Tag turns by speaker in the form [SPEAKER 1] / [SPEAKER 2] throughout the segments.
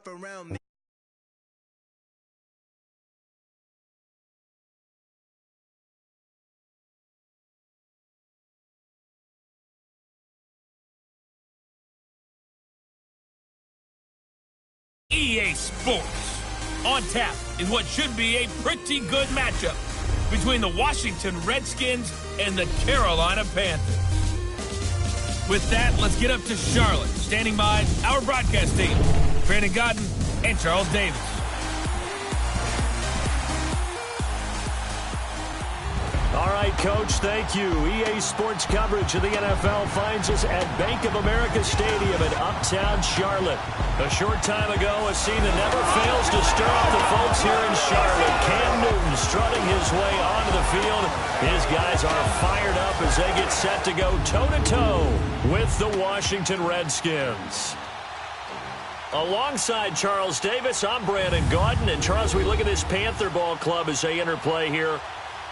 [SPEAKER 1] rough around me.
[SPEAKER 2] EA Sports. On tap is what should be a pretty good matchup between the Washington Redskins and the Carolina Panthers. With that, let's get up to Charlotte. Standing by, our broadcast team, Brandon Godden and Charles Davis.
[SPEAKER 3] All right, Coach, thank you. EA Sports coverage of the NFL finds us at Bank of America Stadium in Uptown Charlotte. A short time ago, a scene that never fails to stir up the folks here in Charlotte. Cam Newton strutting his way onto the field. His guys are fired up as they get set to go toe-to-toe with the Washington Redskins. Alongside Charles Davis, I'm Brandon Gaudin. And Charles, we look at this Panther ball club as they interplay here.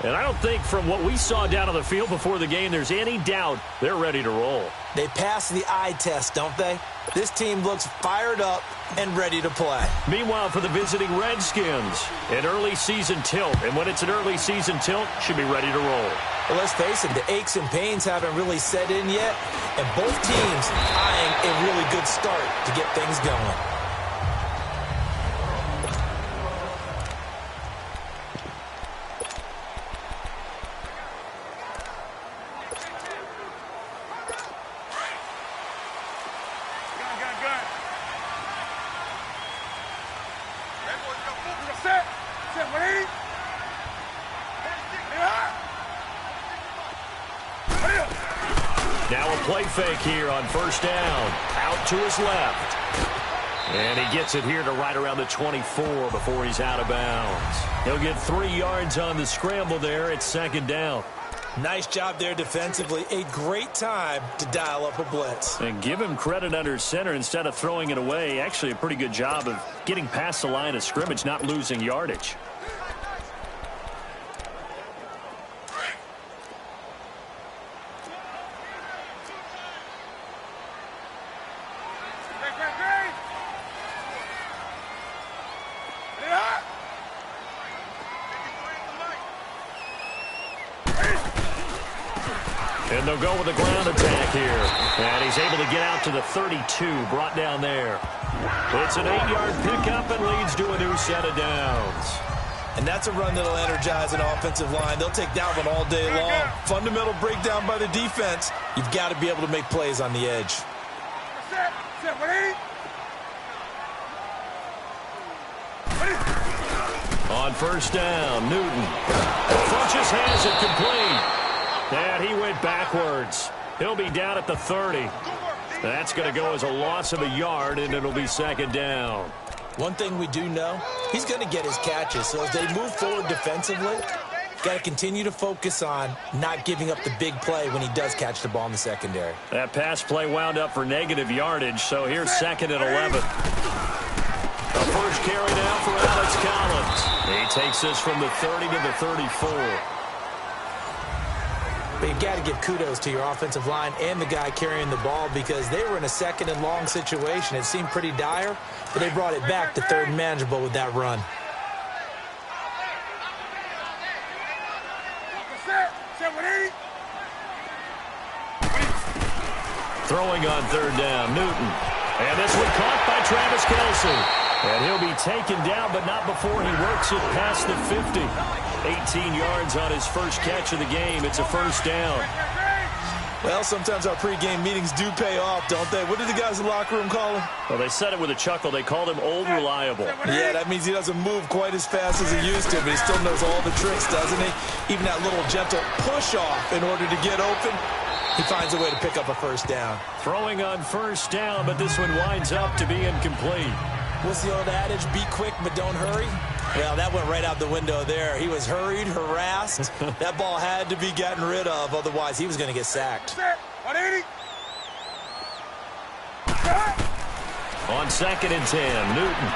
[SPEAKER 3] And I don't think from what we saw down on the field before the game, there's any doubt they're ready to roll.
[SPEAKER 4] They pass the eye test, don't they? This team looks fired up and ready to play.
[SPEAKER 3] Meanwhile, for the visiting Redskins, an early season tilt. And when it's an early season tilt, should be ready to roll.
[SPEAKER 4] Well, let's face it, the aches and pains haven't really set in yet. And both teams eyeing a really good start to get things going.
[SPEAKER 3] Now a play fake here on first down. Out to his left. And he gets it here to right around the 24 before he's out of bounds. He'll get 3 yards on the scramble there at second down.
[SPEAKER 4] Nice job there defensively. A great time to dial up a blitz.
[SPEAKER 3] And give him credit under center instead of throwing it away. Actually a pretty good job of getting past the line of scrimmage, not losing yardage. And they'll go with a ground attack here. And he's able to get out to the 32, brought down there. It's an 8-yard pickup and leads to a new set of downs.
[SPEAKER 4] And that's a run that'll energize an offensive line. They'll take that one all day long. Fundamental breakdown by the defense. You've got to be able to make plays on the edge.
[SPEAKER 3] On first down, Newton. Funches has it complete. And he went backwards. He'll be down at the 30. That's going to go as a loss of a yard, and it'll be second down.
[SPEAKER 4] One thing we do know, he's going to get his catches. So as they move forward defensively, got to continue to focus on not giving up the big play when he does catch the ball in the secondary.
[SPEAKER 3] That pass play wound up for negative yardage, so here's second and 11. The first carry now for Alex Collins. He takes this from the 30 to the 34.
[SPEAKER 4] But you've got to give kudos to your offensive line and the guy carrying the ball because they were in a second and long situation. It seemed pretty dire, but they brought it back to third and manageable with that run.
[SPEAKER 3] Throwing on third down, Newton. And this one caught by Travis Kelce. And he'll be taken down, but not before he works it past the 50. 18 yards on his first catch of the game. It's a first down.
[SPEAKER 4] Well, sometimes our pregame meetings do pay off, don't they? What did the guys in the locker room call him?
[SPEAKER 3] Well, they said it with a chuckle. They called him Old Reliable.
[SPEAKER 4] Yeah, that means he doesn't move quite as fast as he used to, but he still knows all the tricks, doesn't he? Even that little gentle push-off in order to get open, he finds a way to pick up a first down.
[SPEAKER 3] Throwing on first down, but this one winds up to be incomplete.
[SPEAKER 4] What's the old adage? Be quick, but don't hurry. Well, that went right out the window there. He was hurried, harassed. That ball had to be gotten rid of, otherwise he was going to get sacked.
[SPEAKER 3] On second and 10, Newton.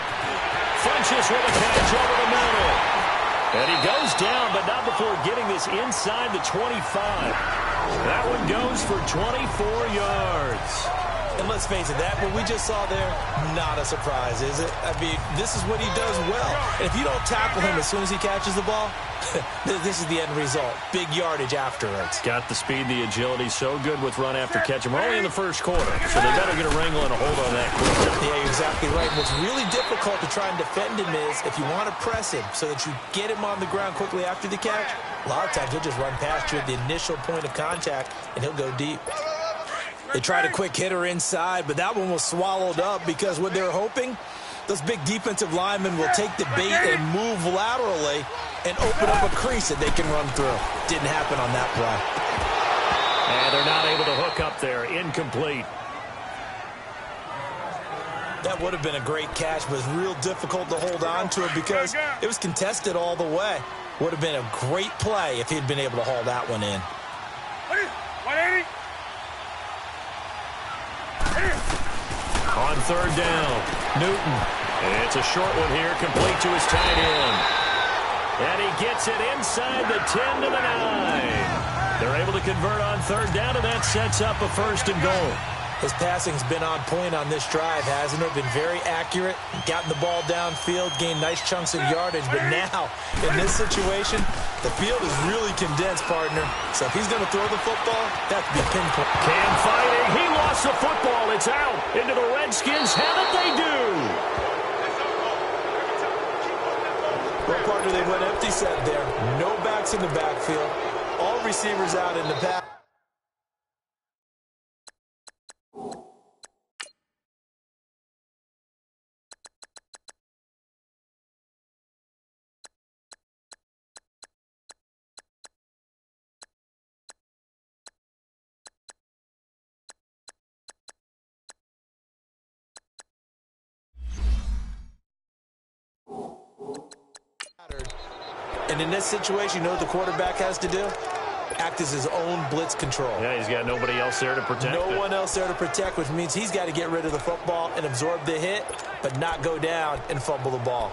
[SPEAKER 3] Funches with a catch over the middle. And he goes down, but not before getting this inside the 25. That one goes for 24 yards.
[SPEAKER 4] And let's face it, that what we just saw there, not a surprise, is it? I mean, this is what he does well. And if you don't tackle him as soon as he catches the ball, this is the end result. Big yardage afterwards.
[SPEAKER 3] Got the speed, the agility, so good with run after catch. We're only in the first quarter, so they better get a wrangle and a hold on that quickly.
[SPEAKER 4] Yeah, you're exactly right. What's really difficult to try and defend him is if you want to press him so that you get him on the ground quickly after the catch, a lot of times he'll just run past you at the initial point of contact, and he'll go deep. They tried a quick hitter inside, but that one was swallowed up because what they're hoping, those big defensive linemen will take the bait and move laterally and open up a crease that they can run through. Didn't happen on that play.
[SPEAKER 3] And they're not able to hook up there. Incomplete.
[SPEAKER 4] That would have been a great catch, but it's real difficult to hold on to it because it was contested all the way. Would have been a great play if he'd been able to haul that one in.
[SPEAKER 1] 180.
[SPEAKER 3] On third down, Newton. And it's a short one here, complete to his tight end. And he gets it inside the 10 to the 9. They're able to convert on third down, and that sets up a first and goal.
[SPEAKER 4] His passing's been on point on this drive, hasn't it? Been very accurate, gotten the ball downfield, gained nice chunks of yardage. But now, in this situation, the field is really condensed, partner. So if he's going to throw the football, that could be pinpoint.
[SPEAKER 3] Cam fighting. He lost the football. It's out into the Redskins. Have it they do.
[SPEAKER 4] Well, partner, they went empty set there. No backs in the backfield. All receivers out in the pass. And in this situation, you know what the quarterback has to do? Act as his own blitz control.
[SPEAKER 3] Yeah, he's got nobody else there to protect it.
[SPEAKER 4] No one else there to protect, which means he's got to get rid of the football and absorb the hit, but not go down and fumble the ball.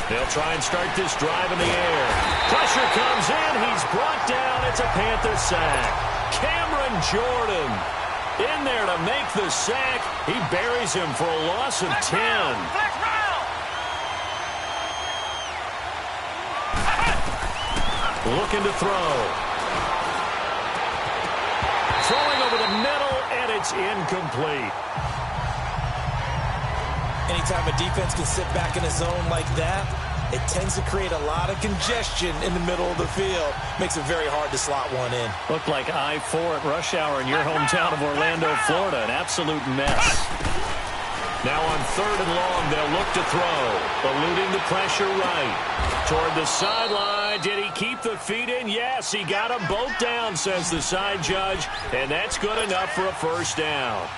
[SPEAKER 3] They'll try and start this drive in the air. Pressure comes in. He's brought down. It's a Panther sack. Cameron Jordan in there to make the sack. He buries him for a loss of 10. Looking to throw. Throwing over the middle, and it's incomplete.
[SPEAKER 4] Anytime a defense can sit back in a zone like that, it tends to create a lot of congestion in the middle of the field. Makes it very hard to slot one in.
[SPEAKER 3] Looked like I-4 at rush hour in your hometown of Orlando, Florida. An absolute mess. Now on third and long, they'll look to throw. Eluding the pressure right. Toward the sideline. Did he keep the feet in? Yes, he got them both down, says the side judge. And that's good enough for a first down.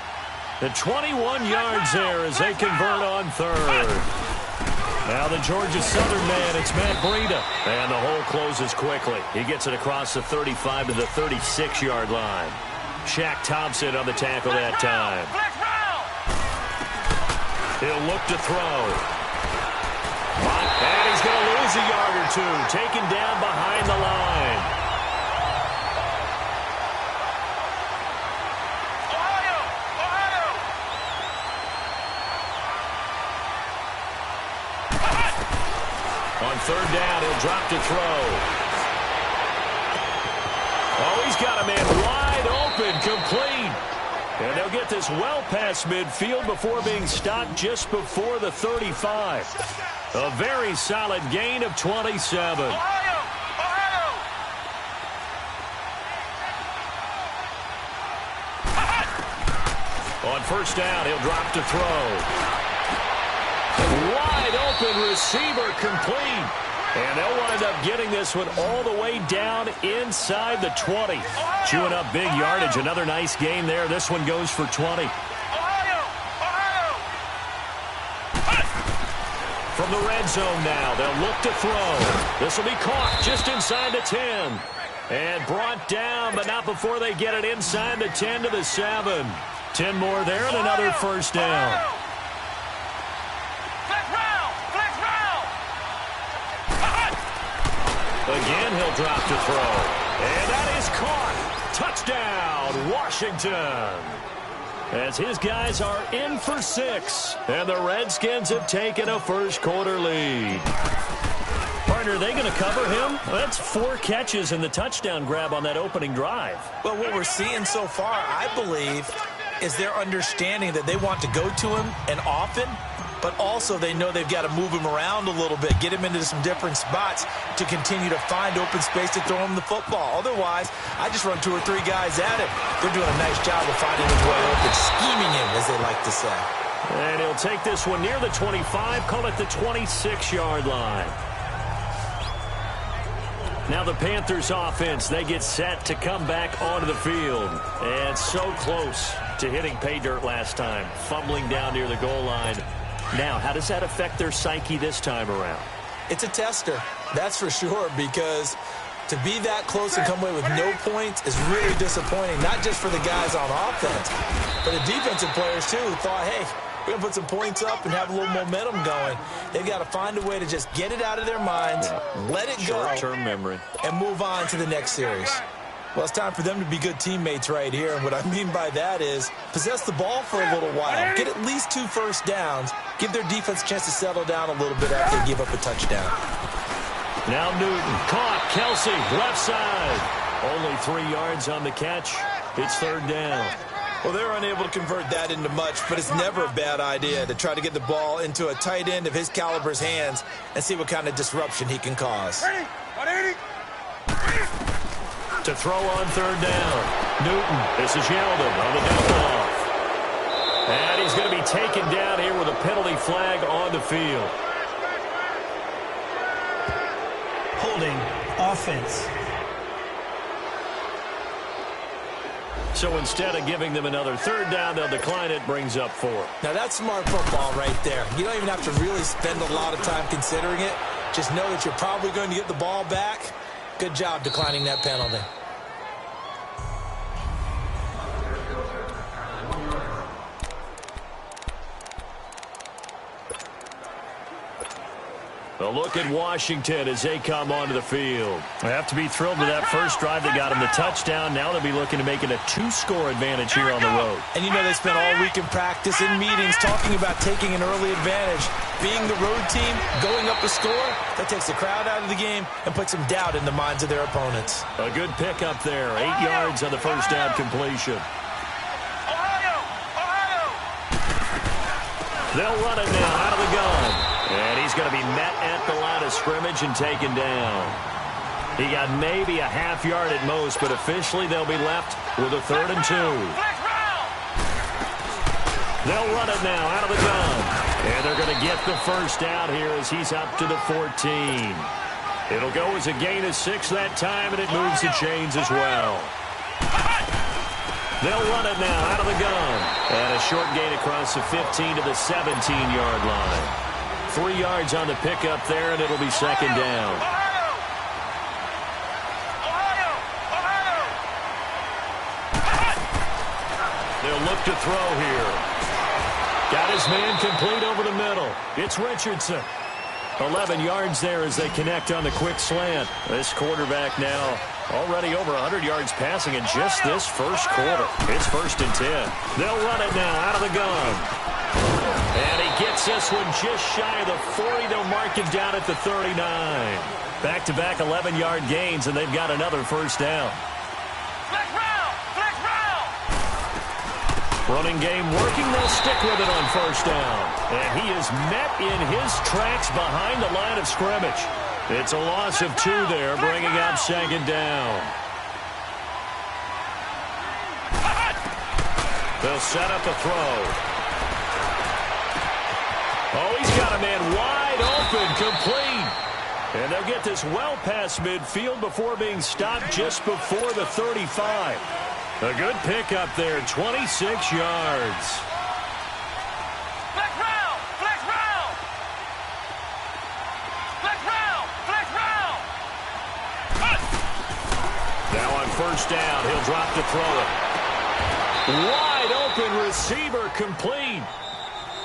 [SPEAKER 3] The 21 yards there as they convert on third. Now the Georgia Southern man, it's Matt Breida. And the hole closes quickly. He gets it across the 35 to the 36-yard line. Shaq Thompson on the tackle that time. He'll look to throw. And he's going to lose a yard or two. Taken down behind the line. On third down, he'll drop to throw. Oh, he's got a man wide open, complete. And they'll get this well past midfield before being stopped just before the 35. A very solid gain of 27. On first down, he'll drop to throw. Wide open receiver, complete. And they'll wind up getting this one all the way down inside the 20. Chewing up big yardage. Another nice game there. This one goes for 20. From the red zone now, they'll look to throw. This will be caught just inside the 10. And brought down, but not before they get it inside the 10 to the 7. 10 more there and another first down. Again, he'll drop to throw. And that is caught. Touchdown, Washington. As his guys are in for 6. And the Redskins have taken a first quarter lead. Partner, are they going to cover him? That's 4 catches and the touchdown grab on that opening drive.
[SPEAKER 4] Well, what we're seeing so far, I believe, is their understanding that they want to go to him and often, but also they know they've got to move him around a little bit, get him into some different spots to continue to find open space to throw him the football. Otherwise, I just run 2 or 3 guys at him. They're doing a nice job of finding his way open, scheming him, as they like to say.
[SPEAKER 3] And he'll take this one near the 25, call it the 26-yard line. Now the Panthers offense, they get set to come back onto the field. And so close to hitting pay dirt last time, fumbling down near the goal line. Now, how does that affect their psyche this time around?
[SPEAKER 4] It's a tester, that's for sure, because to be that close and come away with no points is really disappointing, not just for the guys on offense, but the defensive players, too, who thought, hey, we're going to put some points up and have a little momentum going. They've got to find a way to just get it out of their minds, let it go,
[SPEAKER 3] short-term memory,
[SPEAKER 4] and move on to the next series. Well, it's time for them to be good teammates right here, and what I mean by that is possess the ball for a little while, get at least 2 first downs, give their defense a chance to settle down a little bit after they give up a touchdown.
[SPEAKER 3] Now Newton, caught, Kelsey, left side. Only 3 yards on the catch. It's 3rd down.
[SPEAKER 4] Well, they're unable to convert that into much, but it's never a bad idea to try to get the ball into a tight end of his caliber's hands and see what kind of disruption he can cause.
[SPEAKER 3] To throw on 3rd down. Newton, this is Yeldon on the dump off. And he's going to be taken down here with a penalty flag on the field.
[SPEAKER 5] Holding offense.
[SPEAKER 3] So instead of giving them another 3rd down, they'll decline it, brings up 4.
[SPEAKER 4] Now that's smart football right there. You don't even have to really spend a lot of time considering it. Just know that you're probably going to get the ball back. Good job declining that penalty.
[SPEAKER 3] A look at Washington as they come onto the field. They have to be thrilled with that first drive. They got them the touchdown. Now they'll be looking to make it a 2-score advantage here on the road.
[SPEAKER 4] And you know they spent all week in practice, in meetings, talking about taking an early advantage. Being the road team, going up a score, that takes the crowd out of the game and puts some doubt in the minds of their opponents.
[SPEAKER 3] A good pickup there. 8 yards on the first down completion. They'll run it now out of the gun. And he's going to be met at the line of scrimmage and taken down. He got maybe a half yard at most, but officially they'll be left with a 3rd and 2. They'll run it now out of the gun. And they're going to get the first down here as he's up to the 14. It'll go as a gain of 6 that time, and it moves the chains as well. They'll run it now out of the gun. And a short gain across the 15 to the 17-yard line. 3 yards on the pickup there, and it'll be 2nd down. They'll look to throw here. Got his man complete over the middle. It's Richardson. 11 yards there as they connect on the quick slant. This quarterback now already over 100 yards passing in just this first quarter. It's 1st and 10. They'll run it now out of the gun. And he gets this one just shy of the 40. They'll mark him down at the 39. Back-to-back 11-yard gains, and they've got another first down. Running game working. They'll stick with it on first down. And he is met in his tracks behind the line of scrimmage. It's a loss of 2 there, bringing up 2nd down. They'll set up a throw. Oh, he's got a man wide open, complete. And they'll get this well past midfield before being stopped just before the 35. A good pickup there, 26 yards. first down. He'll drop to throw it. Wide open receiver complete.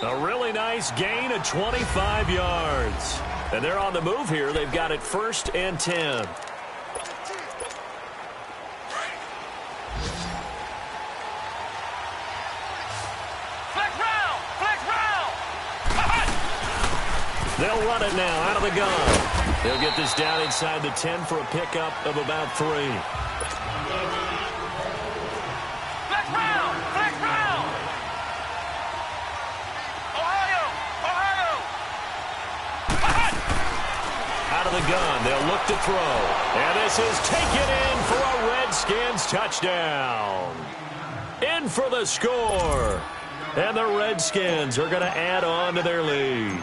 [SPEAKER 3] A really nice gain of 25 yards. And they're on the move here. They've got it 1st and 10. They'll run it now out of the gun. They'll get this down inside the 10 for a pickup of about 3.
[SPEAKER 1] Flex round! Flex round! Ohio!
[SPEAKER 3] Out of the gun, they'll look to throw. And this is taken in for a Redskins touchdown. In for the score. And the Redskins are going to add on to their lead.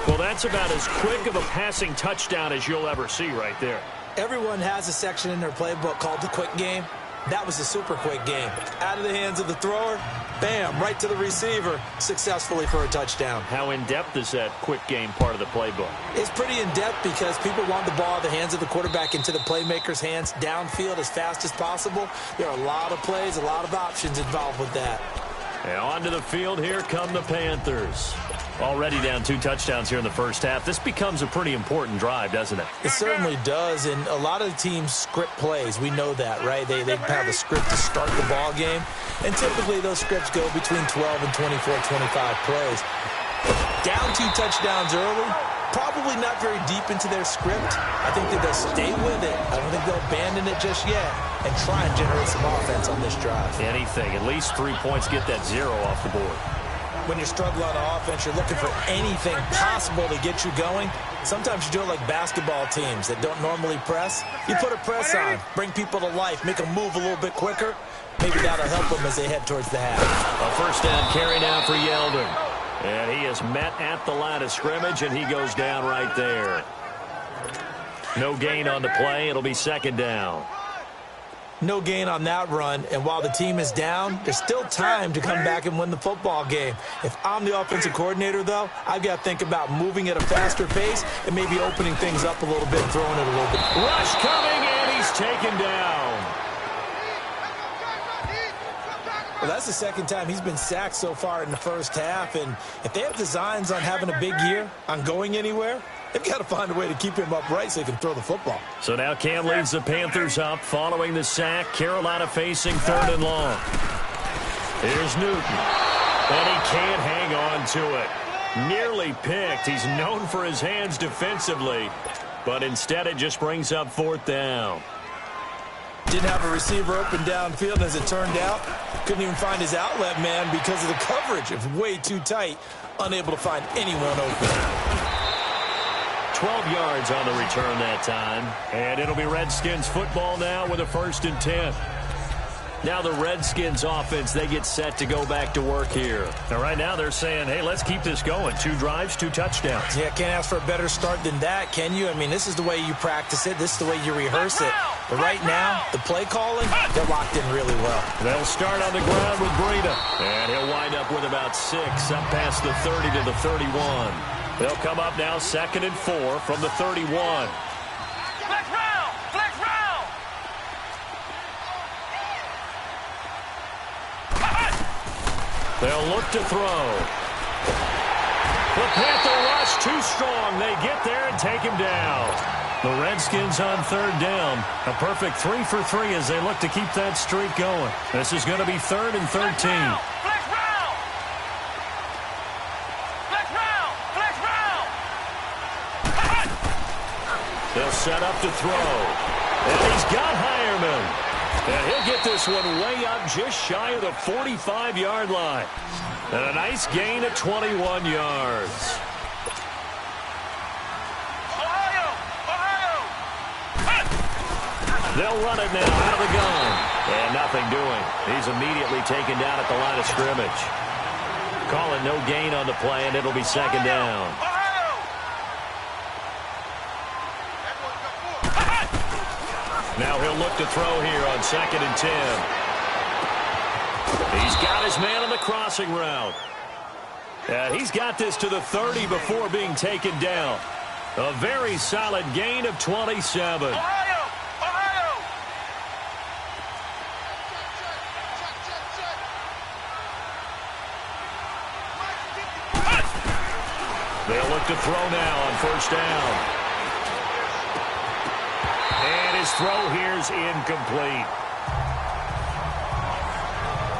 [SPEAKER 3] Well, that's about as quick of a passing touchdown as you'll ever see right there.
[SPEAKER 4] Everyone has a section in their playbook called the quick game. That was a super quick game. Out of the hands of the thrower, bam, right to the receiver, successfully for a touchdown.
[SPEAKER 3] How in-depth is that quick game part of the playbook?
[SPEAKER 4] It's pretty in-depth because people want the ball in the hands of the quarterback into the playmaker's hands downfield as fast as possible. There are a lot of plays, a lot of options involved with that.
[SPEAKER 3] And onto the field, here come the Panthers. Already down 2 touchdowns here in the first half. This becomes a pretty important drive, doesn't it?
[SPEAKER 4] It certainly does, and a lot of the teams script plays. We know that, right? They have a script to start the ball game, and typically those scripts go between 12 and 24, 25 plays. Down 2 touchdowns early, probably not very deep into their script. I think that they'll stay with it. I don't think they'll abandon it just yet and try and generate some offense on this drive.
[SPEAKER 3] Anything. At least 3 points, get that 0 off the board.
[SPEAKER 4] When you're struggling on offense, you're looking for anything possible to get you going. Sometimes you do it like basketball teams that don't normally press. You put a press on, bring people to life, make them move a little bit quicker. Maybe that'll help them as they head towards the half.
[SPEAKER 3] A first down carry now for Yeldon. And he is met at the line of scrimmage, and he goes down right there. No gain on the play. It'll be 2nd down.
[SPEAKER 4] No gain on that run, and while the team is down, there's still time to come back and win the football game. If I'm the offensive coordinator, though, I've got to think about moving at a faster pace and maybe opening things up a little bit and throwing it a little bit.
[SPEAKER 3] Rush coming, and he's taken down.
[SPEAKER 4] Well, that's the 2nd time he's been sacked so far in the first half, and if they have designs on having a big year, on going anywhere, they've got to find a way to keep him upright so he can throw the football.
[SPEAKER 3] So now Cam leads the Panthers up following the sack. Carolina facing 3rd and long. Here's Newton. And he can't hang on to it. Nearly picked. He's known for his hands defensively, but instead it just brings up 4th down.
[SPEAKER 4] Didn't have a receiver open downfield, as it turned out. Couldn't even find his outlet man because of the coverage. It was way too tight. Unable to find anyone open.
[SPEAKER 3] 12 yards on the return that time. And it'll be Redskins football now with a 1st and 10. Now the Redskins offense, they get set to go back to work here. Now right now they're saying, hey, let's keep this going. 2 drives, 2 touchdowns.
[SPEAKER 4] Yeah, can't ask for a better start than that, can you? I mean, this is the way you practice it. This is the way you rehearse it. But right now, the play calling, they're locked in really well.
[SPEAKER 3] They'll start on the ground with Breida. And he'll wind up with about 6 up past the 30 to the 31. They'll come up now 2nd and 4 from the 31.
[SPEAKER 1] Flex round! Flex round!
[SPEAKER 3] They'll look to throw. The Panther rush too strong. They get there and take him down. The Redskins on 3rd down. A perfect 3 for 3 as they look to keep that streak going. This is going to be 3rd and 13.
[SPEAKER 1] Flex round! Flex round! Flex round!
[SPEAKER 3] They'll set up to throw. And he's got Hireman. And he'll get this one way up just shy of the 45-yard line. And a nice gain of 21 yards. They'll run it now out of the gun. And nothing doing. He's immediately taken down at the line of scrimmage. Calling no gain on the play, and it'll be 2nd down. Now he'll look to throw here on 2nd and 10. He's got his man on the crossing route. He's got this to the 30 before being taken down. A very solid gain of 27. They'll look to throw now on first down. And his throw here's incomplete.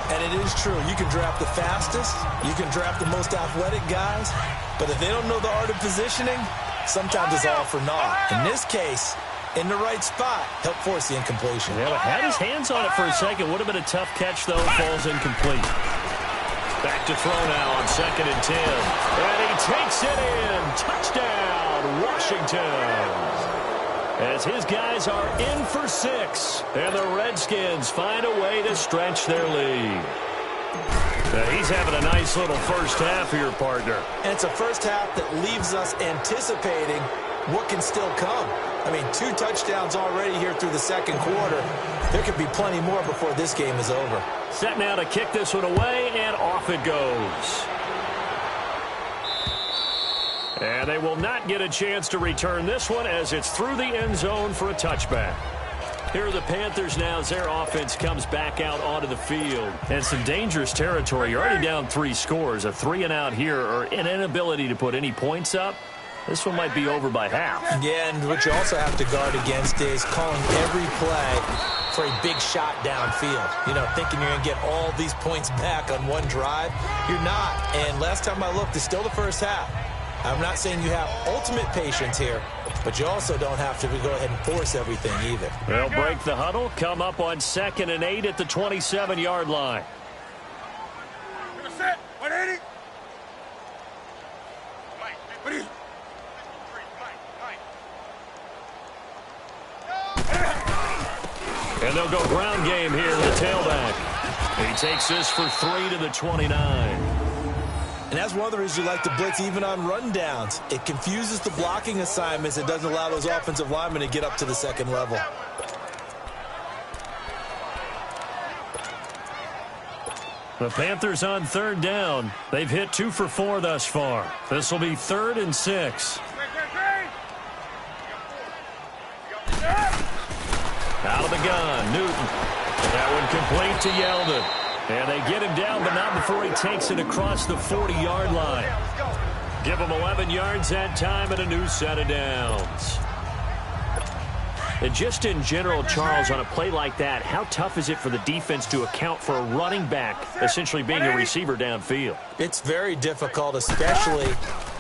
[SPEAKER 4] And it is true. You can draft the fastest. You can draft the most athletic guys. But if they don't know the art of positioning, sometimes it's all for naught. In this case, in the right spot, help force the incompletion.
[SPEAKER 3] Yeah, had his hands on it for a second. Would have been a tough catch, though. Falls incomplete. Back to throw now on 2nd and 10. And he takes it in. Touchdown, Washington. As his guys are in for 6. And the Redskins find a way to stretch their lead. He's having a nice little first half here, partner.
[SPEAKER 4] And it's a first half that leaves us anticipating what can still come. I mean, 2 touchdowns already here through the second quarter. There could be plenty more before this game is over.
[SPEAKER 3] Set now to kick this one away, and off it goes. And they will not get a chance to return this one as it's through the end zone for a touchback. Here are the Panthers now as their offense comes back out onto the field. And some dangerous territory. You're already down 3 scores. A 3-and-out here or an inability to put any points up. This one might be over by half.
[SPEAKER 4] Yeah, and what you also have to guard against is calling every play for a big shot downfield. You know, thinking you're going to get all these points back on one drive. You're not. And last time I looked, it's still the first half. I'm not saying you have ultimate patience here, but you also don't have to go ahead and force everything either.
[SPEAKER 3] They'll break the huddle, come up on 2nd and 8 at the 27-yard line.
[SPEAKER 1] Set. 180. Mike, what are you?
[SPEAKER 3] And they'll go ground game here with the tailback. He takes this for 3 to the 29.
[SPEAKER 4] And that's one of the reasons you like to blitz even on rundowns. It confuses the blocking assignments. It doesn't allow those offensive linemen to get up to the second level.
[SPEAKER 3] The Panthers on 3rd down. They've hit 2 for 4 thus far. This will be 3rd and 6. Out of the gun, Newton. That one complete to Yeldon. And they get him down, but not before he takes it across the 40-yard line. Give him 11 yards that time and a new set of downs. And just in general, Charles, on a play like that, how tough is it for the defense to account for a running back essentially being a receiver downfield?
[SPEAKER 4] It's very difficult, especially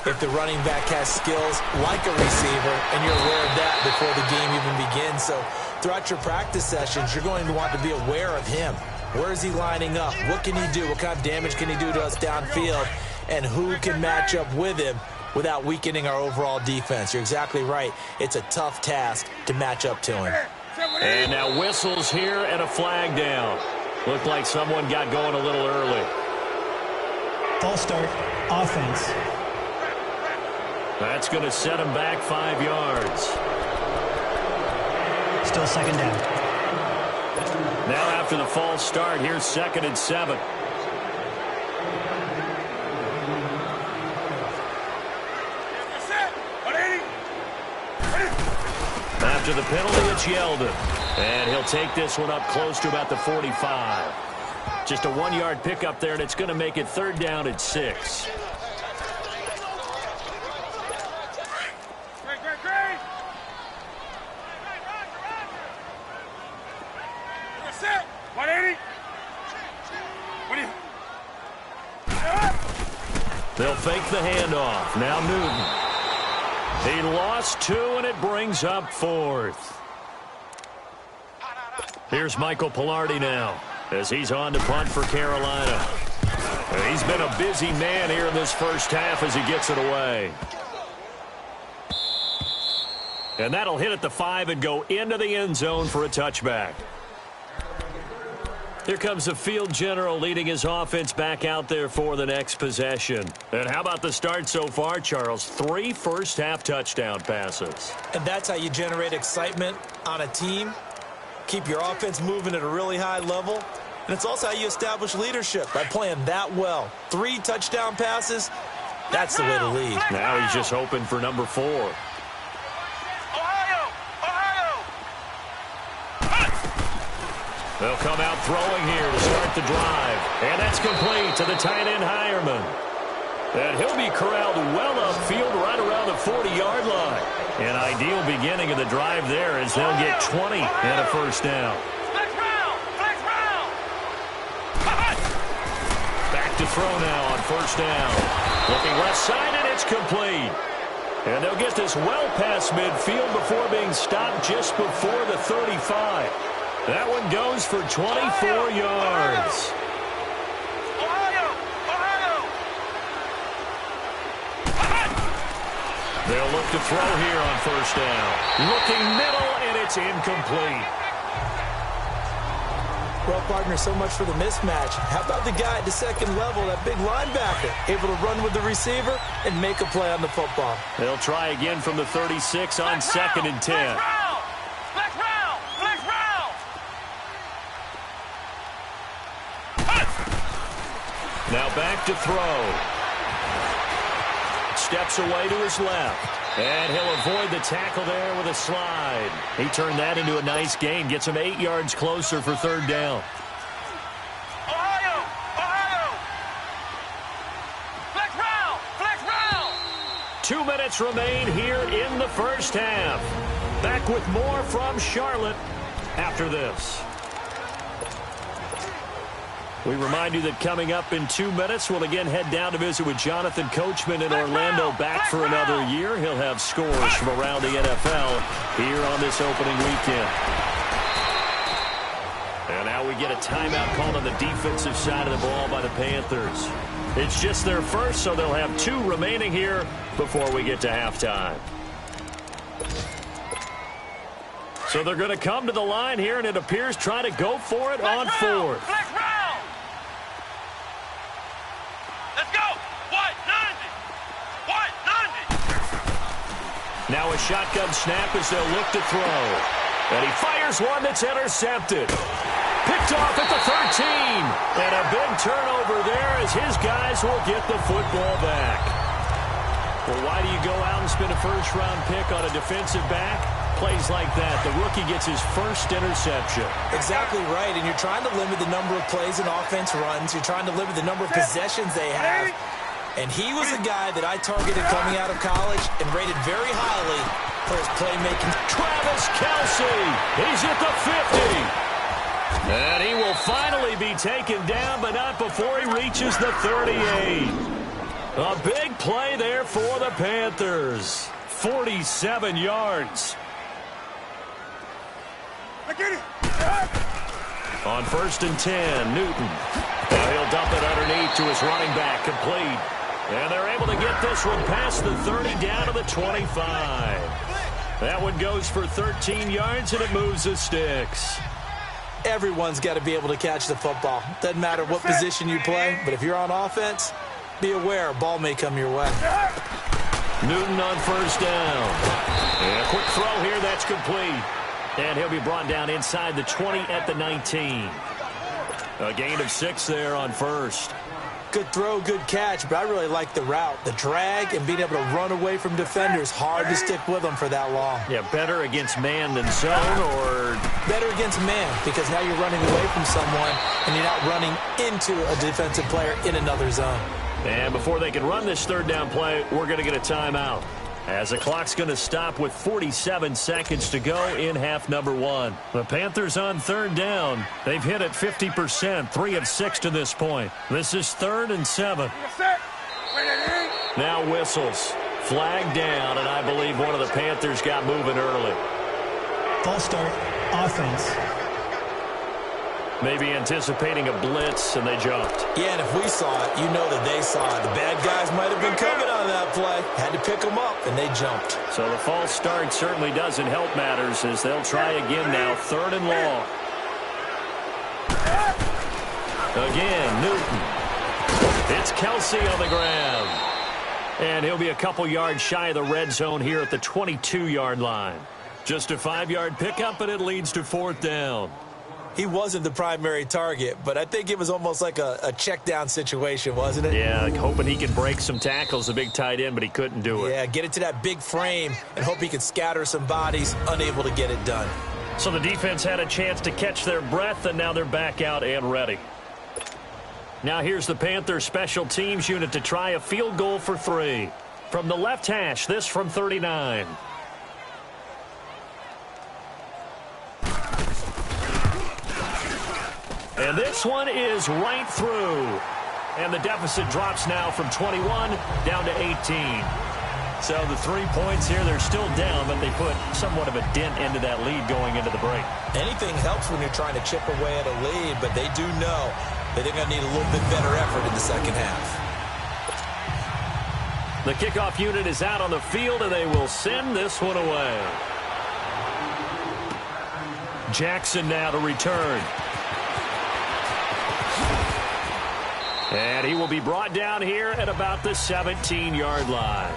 [SPEAKER 4] if the running back has skills like a receiver, and you're aware of that before the game even begins. So throughout your practice sessions, you're going to want to be aware of him. Where is he lining up? What can he do? What kind of damage can he do to us downfield? And who can match up with him without weakening our overall defense? You're exactly right. It's a tough task to match up to him.
[SPEAKER 3] And now whistles here and a flag down. Looked like someone got going a little early.
[SPEAKER 5] False start, offense.
[SPEAKER 3] That's going to set him back 5 yards.
[SPEAKER 5] Still 2nd down.
[SPEAKER 3] Now after the false start, here's 2nd and 7. After the penalty, it's Yeldon. And he'll take this one up close to about the 45. Just a 1-yard pickup there, and it's going to make it 3rd down at 6. They'll fake the handoff. Now Newton. He lost 2, and it brings up 4th. Here's Michael Pilardi now as he's on to punt for Carolina. He's been a busy man here in this first half as he gets it away. And that'll hit at the 5 and go into the end zone for a touchback. Here comes the field general leading his offense back out there for the next possession. And how about the start so far, Charles? 3 first-half touchdown passes.
[SPEAKER 4] And that's how you generate excitement on a team. Keep your offense moving at a really high level. And it's also how you establish leadership by playing that well. 3 touchdown passes, that's the way to lead.
[SPEAKER 3] Now he's just hoping for number 4. They'll come out throwing here to start the drive. And that's complete to the tight end, Hireman. And he'll be corralled well upfield right around the 40-yard line. An ideal beginning of the drive there as they'll get 20 and a first down.
[SPEAKER 1] Flex round! Flex round!
[SPEAKER 3] Back to throw now on first down. Looking left side, and it's complete. And they'll get this well past midfield before being stopped just before the 35. That one goes for 24 yards. They'll look to throw here on first down. Looking middle, and it's incomplete.
[SPEAKER 4] Well, partner, so much for the mismatch. How about the guy at the second level, that big linebacker, able to run with the receiver and make a play on the football?
[SPEAKER 3] They'll try again from the 36 on second and 10.
[SPEAKER 1] Flex round! Flex round!
[SPEAKER 3] Now back to throw. Steps away to his left. And he'll avoid the tackle there with a slide. He turned that into a nice gain. Gets him 8 yards closer for third down.
[SPEAKER 1] Ohio! Ohio! Flex round! Flex round!
[SPEAKER 3] 2 minutes remain here in the first half. Back with more from Charlotte after this. We remind you that coming up in 2 minutes, we'll again head down to visit with Jonathan Coachman in Orlando, back for another year. He'll have scores from around the NFL here on this opening weekend. And now we get a timeout called on the defensive side of the ball by the Panthers. It's just their first, so they'll have 2 remaining here before we get to halftime. So they're going to come to the line here, and it appears trying to go for it on fourth.
[SPEAKER 1] Flex round! Let's go! White 90!
[SPEAKER 3] Now a shotgun snap as they'll look to throw. And he fires one that's intercepted. Picked off at the 13. And a big turnover there as his guys will get the football back. Well, why do you go out and spend a first-round pick on a defensive back? Plays like that, the rookie gets his first interception.
[SPEAKER 4] Exactly right, and you're trying to limit the number of plays and offense runs. You're trying to limit the number of possessions they have. And he was a guy that I targeted coming out of college and rated very highly for his playmaking.
[SPEAKER 3] Travis Kelce, he's at the 50. And he will finally be taken down, but not before he reaches the 38. A big play there for the Panthers. 47 yards. On first and 10, Newton. Now he'll dump it underneath to his running back, complete. And they're able to get this one past the 30 down to the 25. That one goes for 13 yards, and it moves the sticks.
[SPEAKER 4] Everyone's got to be able to catch the football. Doesn't matter what position you play, but if you're on offense, be aware a ball may come your way.
[SPEAKER 3] Newton on first down. And a quick throw here, that's complete. And he'll be brought down inside the 20 at the 19. A gain of 6 there on first.
[SPEAKER 4] Good throw, good catch, but I really like the route. The drag and being able to run away from defenders, hard to stick with them for that long.
[SPEAKER 3] Yeah, better against man than zone, or?
[SPEAKER 4] Better against man, because now you're running away from someone and you're not running into a defensive player in another zone.
[SPEAKER 3] And before they can run this third down play, we're going to get a timeout, as the clock's going to stop with 47 seconds to go in half number 1. The Panthers on third down. They've hit it 50%, 3 of 6 to this point. This is 3rd and 7. Now whistles. Flag down, and I believe one of the Panthers got moving early.
[SPEAKER 5] False start, offense.
[SPEAKER 3] Maybe anticipating a blitz, and they jumped.
[SPEAKER 4] Yeah, and if we saw it, you know that they saw it. The bad guys might have been coming on that play. Had to pick them up, and they jumped.
[SPEAKER 3] So the false start certainly doesn't help matters as they'll try again now, 3rd and long. Again, Newton. It's Kelce on the ground. And he'll be a couple yards shy of the red zone here at the 22-yard line. Just a 5-yard pickup, and it leads to 4th down.
[SPEAKER 4] He wasn't the primary target, but I think it was almost like a check-down situation, wasn't it?
[SPEAKER 3] Yeah, hoping he could break some tackles, a big tight end, but he couldn't do it.
[SPEAKER 4] Yeah, get it to that big frame and hope he could scatter some bodies, unable to get it done.
[SPEAKER 3] So the defense had a chance to catch their breath, and now they're back out and ready. Now here's the Panthers special teams unit to try a field goal for 3. From the left hash, this from 39. And this one is right through. And the deficit drops now from 21 down to 18. So the 3 points here, they're still down, but they put somewhat of a dent into that lead going into the break.
[SPEAKER 4] Anything helps when you're trying to chip away at a lead, but they do know that they're going to need a little bit better effort in the second half.
[SPEAKER 3] The kickoff unit is out on the field, and they will send this one away. Jackson now to return. And he will be brought down here at about the 17-yard line.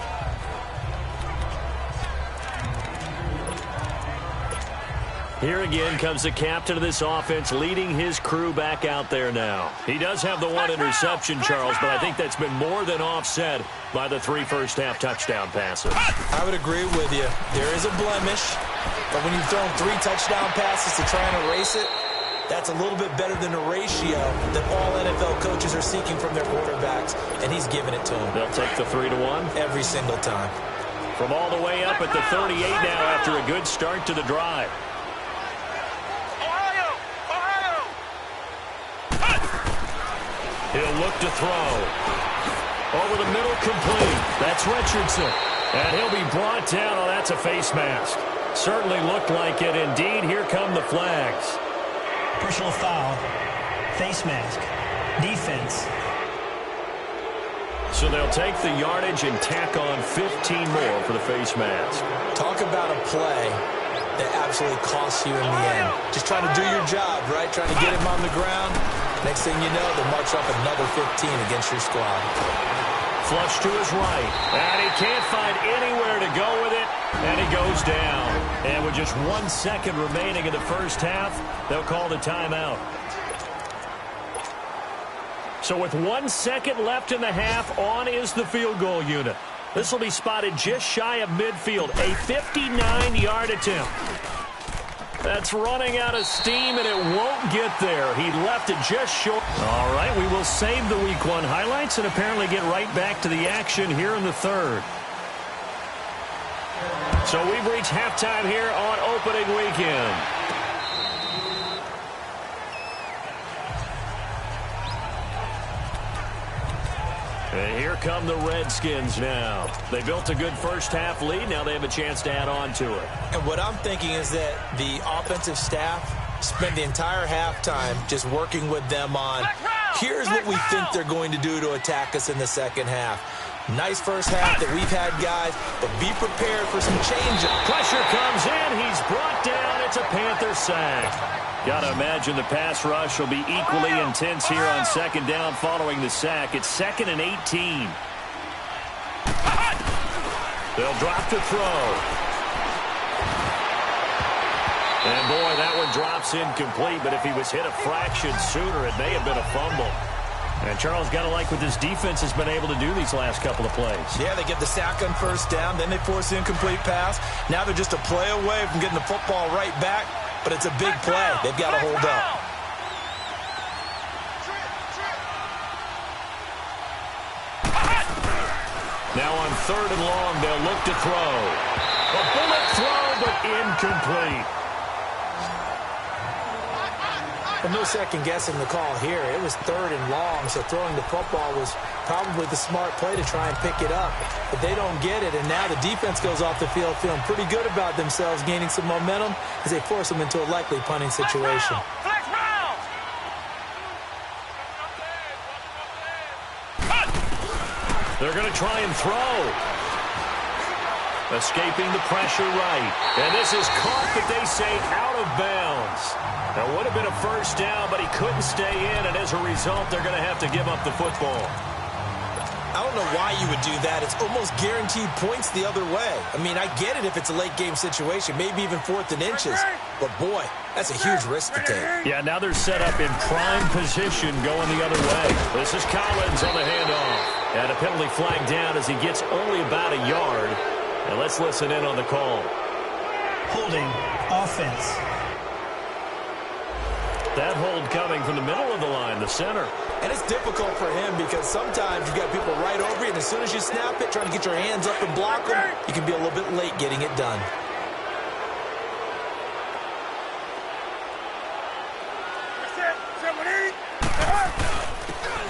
[SPEAKER 3] Here again comes the captain of this offense leading his crew back out there now. He does have the 1 interception, Charles, but I think that's been more than offset by the 3 first-half touchdown passes.
[SPEAKER 4] I would agree with you. There is a blemish, but when you've thrown 3 touchdown passes to try and erase it, that's a little bit better than the ratio that all NFL coaches are seeking from their quarterbacks, and he's giving it to them.
[SPEAKER 3] They'll take the 3-1?
[SPEAKER 4] Every single time.
[SPEAKER 3] From all the way up at the 38 now after a good start to the drive. He'll look to throw. Over the middle, complete. That's Richardson. And he'll be brought down. Oh, that's a face mask. Certainly looked like it. Indeed, here come the flags.
[SPEAKER 5] Personal foul, face mask, defense.
[SPEAKER 3] So they'll take the yardage and tack on 15 more for the face mask.
[SPEAKER 4] Talk about a play that absolutely costs you in the end. Just trying to do your job, right? Trying to get him on the ground. Next thing you know, they'll march up another 15 against your squad.
[SPEAKER 3] Flush to his right. And he can't find anywhere to go with it. And he goes down. And with just 1 second remaining in the first half, they'll call the timeout. So with 1 second left in the half, on is the field goal unit. This will be spotted just shy of midfield. A 59-yard attempt. That's running out of steam, and it won't get there. He left it just short. All right, we will save the Week 1 highlights and apparently get right back to the action here in the third. So we've reached halftime here on opening weekend. And here come the Redskins now. They built a good first-half lead. Now they have a chance to add on to it.
[SPEAKER 4] And what I'm thinking is that the offensive staff spent the entire halftime just working with them on, here's what we think they're going to do to attack us in the second half. Nice first half that we've had, guys, but be prepared for some change-up.
[SPEAKER 3] Pressure comes in. He's brought down. It's a Panther sack. Got to imagine the pass rush will be equally intense here on second down following the sack. It's 2nd and 18. They'll drop to throw. And, boy, that one drops incomplete, but if he was hit a fraction sooner, it may have been a fumble. And Charles, got to like what this defense has been able to do these last couple of plays.
[SPEAKER 4] Yeah, they get the sack on first down, then they force the incomplete pass. Now they're just a play away from getting the football right back, but it's a big play. They've got to hold up.
[SPEAKER 3] Now on 3rd and long, they'll look to throw. A bullet throw, but incomplete.
[SPEAKER 4] Well, no second guessing the call here. It was 3rd and long, so throwing the football was probably the smart play to try and pick it up. But they don't get it, and now the defense goes off the field feeling pretty good about themselves, gaining some momentum as they force them into a likely punting situation.
[SPEAKER 3] They're going to try and throw. Escaping the pressure right. And this is caught, but they say out of bounds. That would have been a first down, but he couldn't stay in, and as a result, they're going to have to give up the football.
[SPEAKER 4] I don't know why you would do that. It's almost guaranteed points the other way. I mean, I get it if it's a late-game situation, maybe even 4th and inches. But, boy, that's a huge risk to take.
[SPEAKER 3] Yeah, now they're set up in prime position going the other way. This is Collins on the handoff. And a penalty flag down as he gets only about a yard. And let's listen in on the call.
[SPEAKER 5] Holding, offense.
[SPEAKER 3] That hold coming from the middle of the line, the center.
[SPEAKER 4] And it's difficult for him because sometimes you got people right over you, and as soon as you snap it, trying to get your hands up and block them, you can be a little bit late getting it done.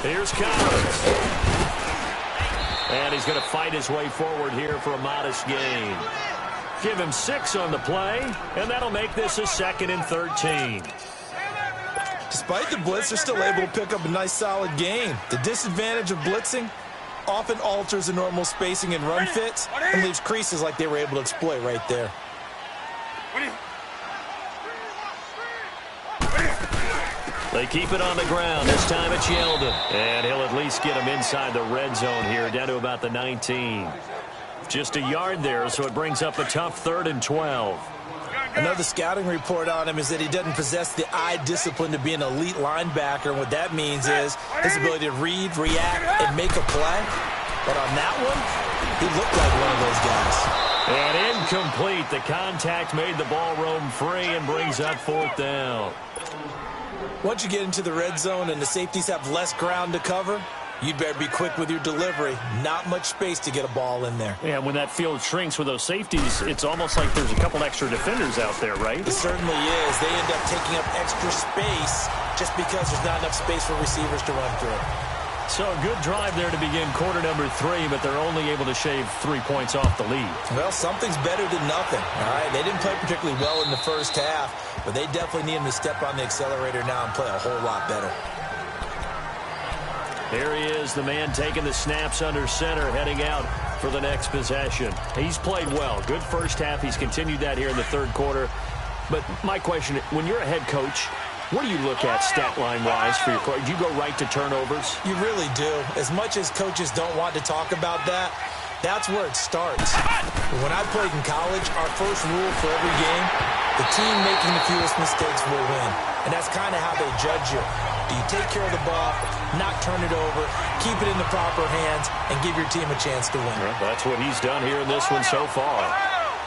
[SPEAKER 3] Here's Collins. And he's going to fight his way forward here for a modest gain. Give him 6 on the play, and that'll make this a 2nd and 13.
[SPEAKER 4] Despite the blitz, they're still able to pick up a nice, solid gain. The disadvantage of blitzing often alters the normal spacing and run fits and leaves creases like they were able to exploit right there.
[SPEAKER 3] They keep it on the ground. This time it's Yeldon. And he'll at least get him inside the red zone here, down to about the 19. Just a yard there, so it brings up a tough 3rd and 12.
[SPEAKER 4] Another scouting report on him is that he doesn't possess the eye discipline to be an elite linebacker. And what that means is his ability to read, react, and make a play. But on that one, he looked like one of those guys.
[SPEAKER 3] And incomplete. The contact made the ball roam free and brings up 4th down.
[SPEAKER 4] Once you get into the red zone and the safeties have less ground to cover, you'd better be quick with your delivery. Not much space to get a ball in there.
[SPEAKER 3] Yeah, when that field shrinks with those safeties, it's almost like there's a couple extra defenders out there, right?
[SPEAKER 4] It certainly is. They end up taking up extra space just because there's not enough space for receivers to run through.
[SPEAKER 3] So a good drive there to begin quarter number 3, but they're only able to shave 3 points off the lead.
[SPEAKER 4] Well, something's better than nothing, all right? They didn't play particularly well in the first half, but they definitely need him to step on the accelerator now and play a whole lot better.
[SPEAKER 3] Here he is, the man taking the snaps under center, heading out for the next possession. He's played well. Good first half. He's continued that here in the 3rd quarter. But my question, when you're a head coach, what do you look at stat line-wise for your coach? Do you go right to turnovers?
[SPEAKER 4] You really do. As much as coaches don't want to talk about that, that's where it starts. When I played in college, our first rule for every game, the team making the fewest mistakes will win. And that's kind of how they judge you. Do you take care of the ball, not turn it over, keep it in the proper hands, and give your team a chance to win?
[SPEAKER 3] Well, that's what he's done here in this one so far.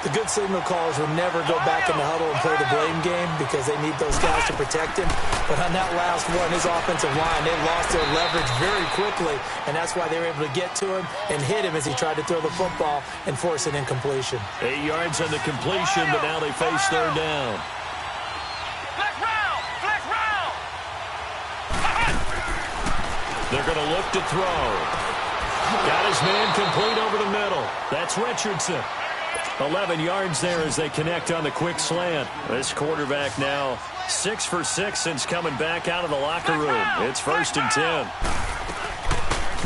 [SPEAKER 4] The good signal callers will never go back in the huddle and play the blame game because they need those guys to protect him. But on that last one, his offensive line, they lost their leverage very quickly, and that's why they were able to get to him and hit him as he tried to throw the football and force an incompletion.
[SPEAKER 3] 8 yards on the completion, but now they face 3rd down. They're going to look to throw. Got his man complete over the middle. That's Richardson. 11 yards there as they connect on the quick slant. This quarterback now 6 for 6 since coming back out of the locker room. It's 1st and 10.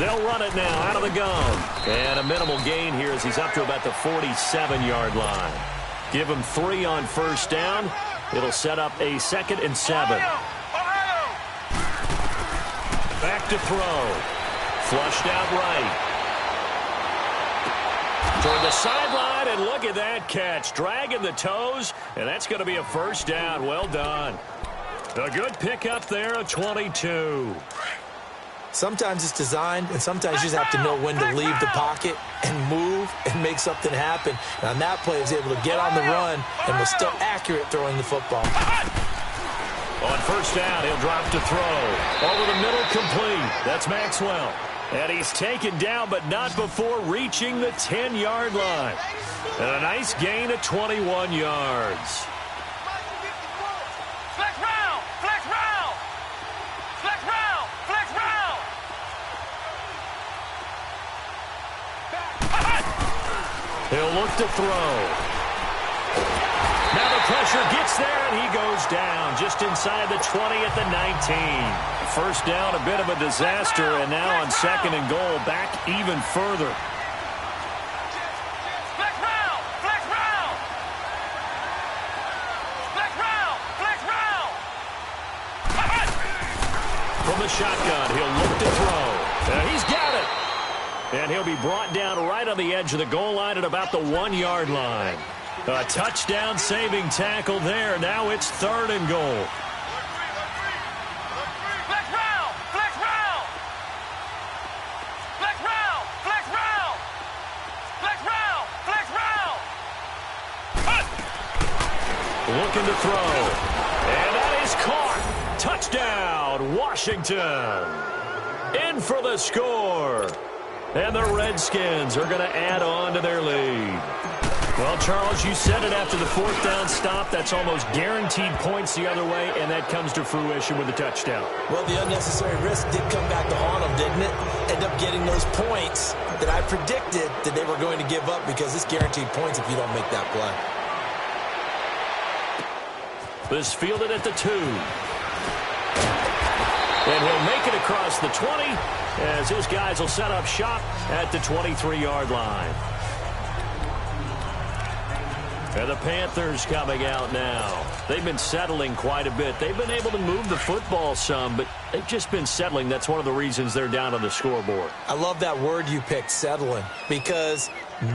[SPEAKER 3] They'll run it now out of the gun. And a minimal gain here as he's up to about the 47-yard line. Give him 3 on 1st down. It'll set up a 2nd and 7. Back to throw. Flushed out right. Toward the sideline, and look at that catch. Dragging the toes, and that's going to be a 1st down. Well done. A good pickup there, a 22.
[SPEAKER 4] Sometimes it's designed, and sometimes you just have to know when to leave the pocket and move and make something happen. And on that play, he was able to get on the run and was still accurate throwing the football.
[SPEAKER 3] On 1st down, he'll drop to throw. Over the middle, complete. That's Maxwell. And he's taken down, but not before reaching the 10-yard line. And a nice gain of 21 yards.
[SPEAKER 1] Flex round! Flex round! Flex round! Flex round!
[SPEAKER 3] He'll look to throw. Now the pressure gets there, and he goes down just inside the 20 at the 19. 1st down, a bit of a disaster, and now on 2nd and goal, back even further.
[SPEAKER 1] Flex round! Flex round! Flex round! Flex round!
[SPEAKER 3] From the shotgun, he'll look to throw. He's got it. And he'll be brought down right on the edge of the goal line at about the 1-yard line. A touchdown-saving tackle there. Now it's 3rd and goal.
[SPEAKER 1] Flex round! Flex round! Flex round! Flex round! Flex round! Flex round!
[SPEAKER 3] Looking to throw. And that is caught. Touchdown, Washington. in for the score. And the Redskins are going to add on to their lead. Well, Charles, you said it after the fourth down stop. That's almost guaranteed points the other way, and that comes to fruition with a touchdown.
[SPEAKER 4] Well, the unnecessary risk did come back to haunt them, didn't it? End up getting those points that I predicted that they were going to give up because it's guaranteed points if you don't make that play.
[SPEAKER 3] This fielded at the 2. And he'll make it across the 20 as his guys will set up shop at the 23-yard line. And the Panthers coming out now. They've been settling quite a bit. They've been able to move the football some, but they've just been settling. That's one of the reasons they're down on the scoreboard.
[SPEAKER 4] I love that word you picked, settling, because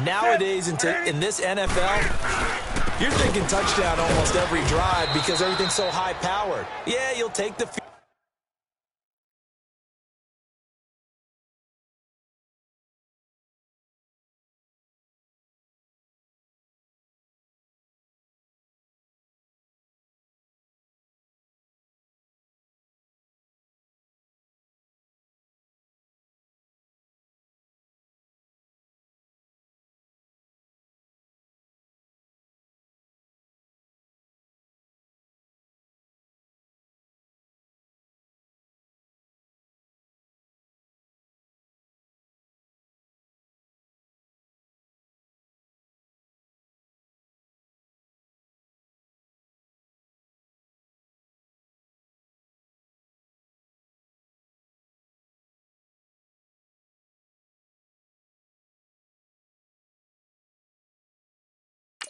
[SPEAKER 4] nowadays in this NFL, you're thinking touchdown almost every drive because everything's so high-powered. Yeah, you'll take the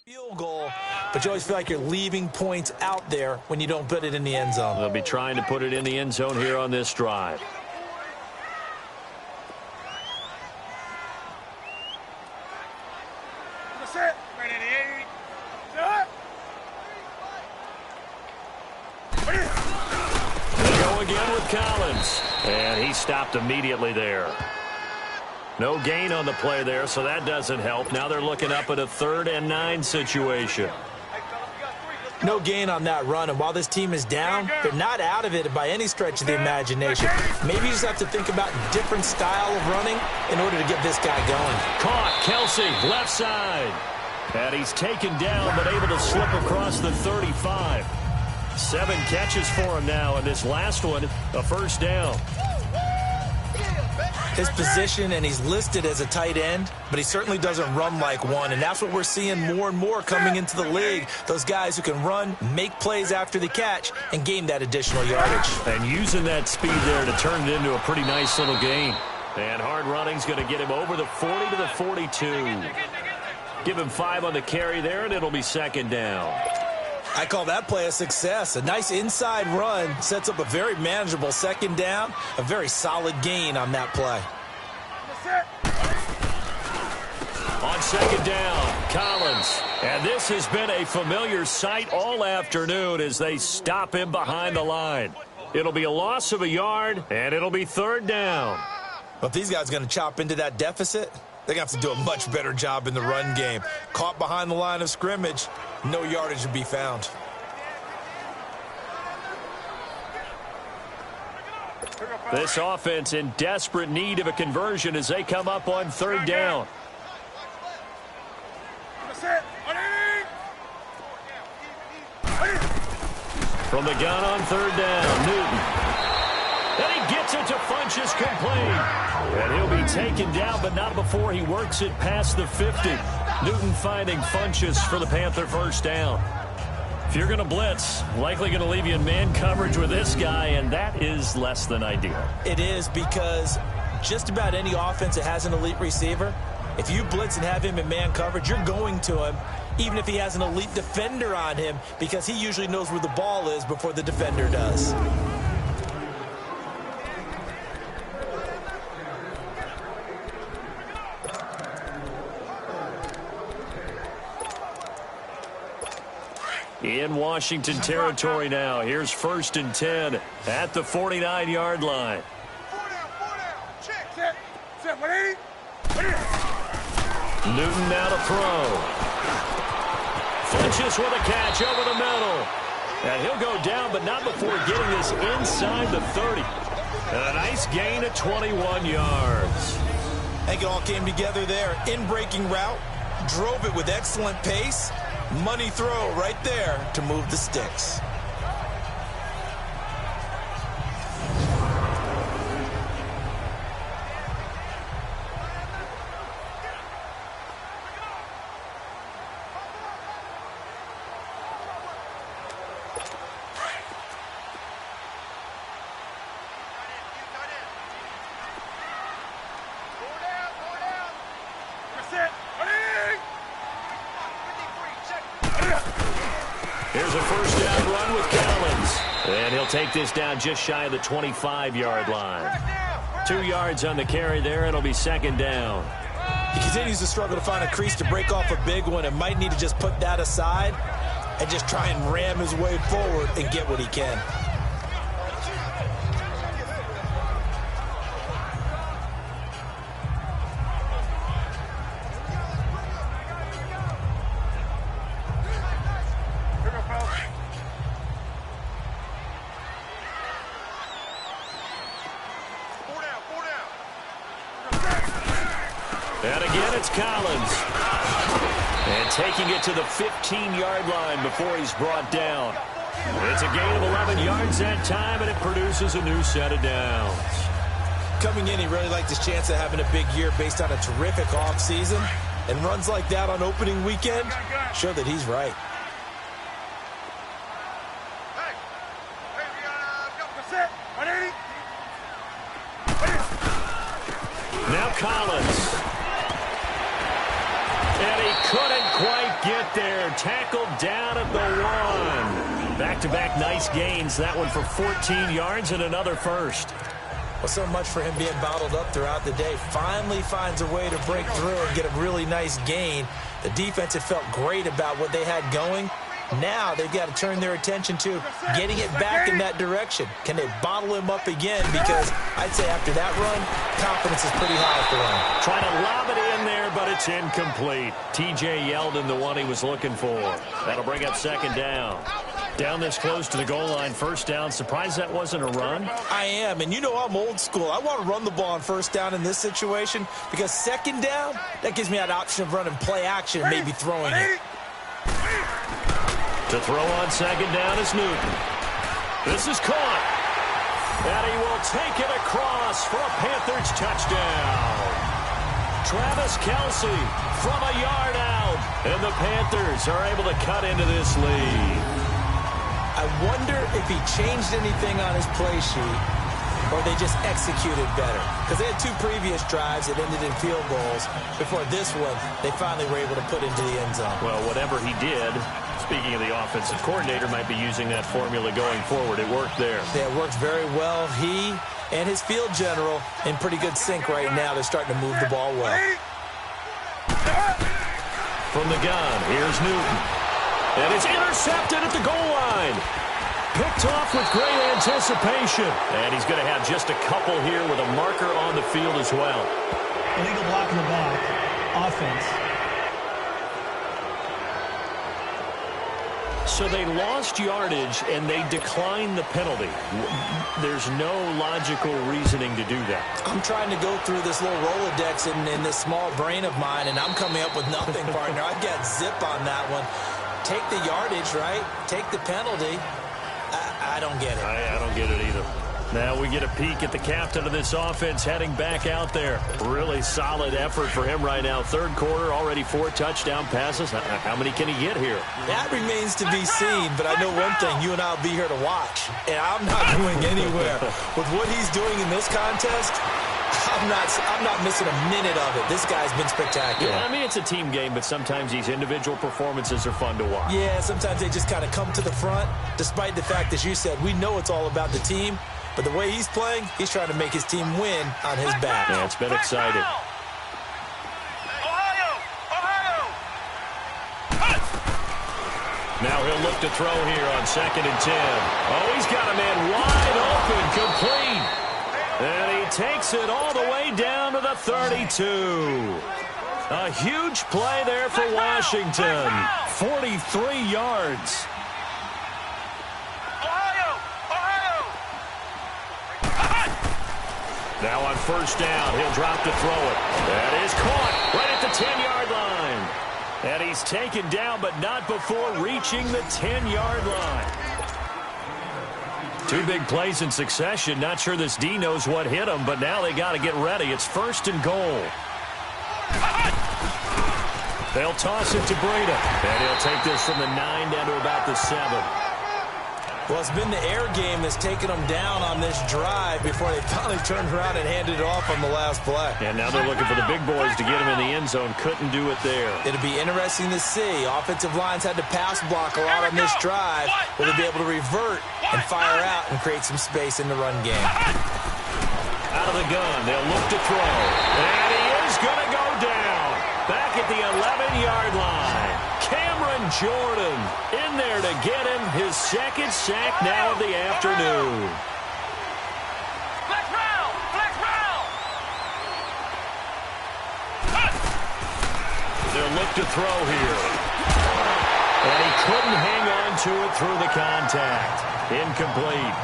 [SPEAKER 4] field goal, but you always feel like you're leaving points out there when you don't put it in the end zone.
[SPEAKER 3] They'll be trying to put it in the end zone here on this drive. They go again with Collins, and he stopped immediately there. No gain on the play there, so that doesn't help. Now they're looking up at a 3rd and 9 situation.
[SPEAKER 4] No gain on that run, and while this team is down, they're not out of it by any stretch of the imagination. Maybe you just have to think about a different style of running in order to get this guy going.
[SPEAKER 3] Caught, Kelsey, left side. And he's taken down, but able to slip across the 35. 7 catches for him now, and this last one, a first down.
[SPEAKER 4] His position, and he's listed as a tight end, but he certainly doesn't run like one, and that's what we're seeing more and more coming into the league. Those guys who can run, make plays after the catch, and gain that additional yardage.
[SPEAKER 3] And using that speed there to turn it into a pretty nice little gain. And hard running's going to get him over the 40 to the 42. Give him 5 on the carry there, and it'll be second down.
[SPEAKER 4] I call that play a success. A nice inside run sets up a very manageable second down, a very solid gain on that play.
[SPEAKER 3] On second down, Collins. And this has been a familiar sight all afternoon as they stop him behind the line. It'll be a loss of a yard, and it'll be 3rd down.
[SPEAKER 4] Well, if these guys are going to chop into that deficit, they're going to have to do a much better job in the run game. Caught behind the line of scrimmage, no yardage to be found.
[SPEAKER 3] This offense in desperate need of a conversion as they come up on 3rd down. From the gun on 3rd down, Newton. And he gets it to Funchess complete. And he'll be taken down, but not before he works it past the 50. Newton finding Funchess for the Panther first down. If you're going to blitz, likely going to leave you in man coverage with this guy, and that is less than ideal.
[SPEAKER 4] It is, because just about any offense that has an elite receiver, if you blitz and have him in man coverage, you're going to him, even if he has an elite defender on him, because he usually knows where the ball is before the defender does.
[SPEAKER 3] In Washington territory now. Here's 1st and 10 at the 49-yard line. Newton now to throw. Funchess with a catch over the middle. And he'll go down, but not before getting this inside the 30. A nice gain of 21 yards.
[SPEAKER 4] I think it all came together there. In-breaking route, drove it with excellent pace. Money throw right there to move the sticks.
[SPEAKER 3] Here's a first down run with Collins. And he'll take this down just shy of the 25-yard line. 2 yards on the carry there. It'll be second down.
[SPEAKER 4] He continues to struggle to find a crease to break off a big one and might need to just put that aside and just try and ram his way forward and get what he can.
[SPEAKER 3] And again, it's Collins. And taking it to the 15-yard line before he's brought down. It's a gain of 11 yards that time, and it produces a new set of downs.
[SPEAKER 4] Coming in, he really liked his chance of having a big year based on a terrific offseason. And runs like that on opening weekend show that he's right.
[SPEAKER 3] Now Collins. And he couldn't quite get there. Tackled down at the 1. Back-to-back nice gains. That one for 14 yards and another first.
[SPEAKER 4] Well, so much for him being bottled up throughout the day. Finally finds a way to break through and get a really nice gain. The defense had felt great about what they had going. Now they've got to turn their attention to getting it back in that direction. Can they bottle him up again? Because I'd say after that run, confidence is pretty high for him.
[SPEAKER 3] Trying to lob it in there, but it's incomplete. TJ Yeldon, the one he was looking for. That'll bring up second down. Down this close to the goal line, first down. Surprised that wasn't a run?
[SPEAKER 4] I am, and you know I'm old school. I want to run the ball on first down in this situation because second down, that gives me that option of running play action and maybe throwing it.
[SPEAKER 3] To throw on second down is Newton. This is caught. And he will take it across for a Panthers touchdown. Travis Kelce from a yard out. And the Panthers are able to cut into this lead.
[SPEAKER 4] I wonder if he changed anything on his play sheet or they just executed better. Because they had 2 previous drives that ended in field goals. Before this one, they finally were able to put into the end zone.
[SPEAKER 3] Well, whatever he did, speaking of the offensive coordinator, might be using that formula going forward. It worked there.
[SPEAKER 4] Yeah, it works very well. He and his field general in pretty good sync right now. They're starting to move the ball well.
[SPEAKER 3] From the gun, here's Newton. And it's intercepted at the goal line. Picked off with great anticipation. And he's going to have just a couple here with a marker on the field as well.
[SPEAKER 5] Illegal block in the back. Offense.
[SPEAKER 3] So they lost yardage, and they declined the penalty. There's no logical reasoning to do that.
[SPEAKER 4] I'm trying to go through this little Rolodex in this small brain of mine, and I'm coming up with nothing, partner. I've got zip on that one. Take the yardage, right? Take the penalty. I don't get it.
[SPEAKER 3] I don't get it either. Now we get a peek at the captain of this offense heading back out there. Really solid effort for him right now. Third quarter, already 4 touchdown passes. How many can he get here?
[SPEAKER 4] That remains to be seen, but I know one thing. You and I will be here to watch, and I'm not going anywhere. With what he's doing in this contest, I'm not missing a minute of it. This guy's been spectacular.
[SPEAKER 3] Yeah, I mean, it's a team game, but sometimes these individual performances are fun to watch.
[SPEAKER 4] Yeah, sometimes they just kind of come to the front, despite the fact, as you said, we know it's all about the team. But the way he's playing, he's trying to make his team win on his back.
[SPEAKER 3] Yeah, it's been exciting. Now he'll look to throw here on 2nd and 10. Oh, he's got a man wide open, complete. And he takes it all the way down to the 32. A huge play there for Washington. 43 yards. Now on first down, he'll drop to throw it. That is caught right at the 10-yard line. And he's taken down, but not before reaching the 10-yard line. Two big plays in succession. Not sure this D knows what hit him, but now they got to get ready. It's first and goal. They'll toss it to Breida. And he'll take this from the 9 down to about the 7.
[SPEAKER 4] Well, it's been the air game that's taken them down on this drive before they finally turned around and handed it off on the last play.
[SPEAKER 3] And now they're looking for the big boys to get him in the end zone. Couldn't do it there.
[SPEAKER 4] It'll be interesting to see. Offensive lines had to pass block a lot on this drive. Will they be able to revert and fire out and create some space in the run game?
[SPEAKER 3] Out of the gun, they'll look to throw. And he is going to go down. Back at the 11-yard line. Cameron Jordan in there to get him his second sack now of the afternoon.
[SPEAKER 1] Flex round! Flex round!
[SPEAKER 3] They'll look to throw here. And he couldn't hang on to it through the contact. Incomplete.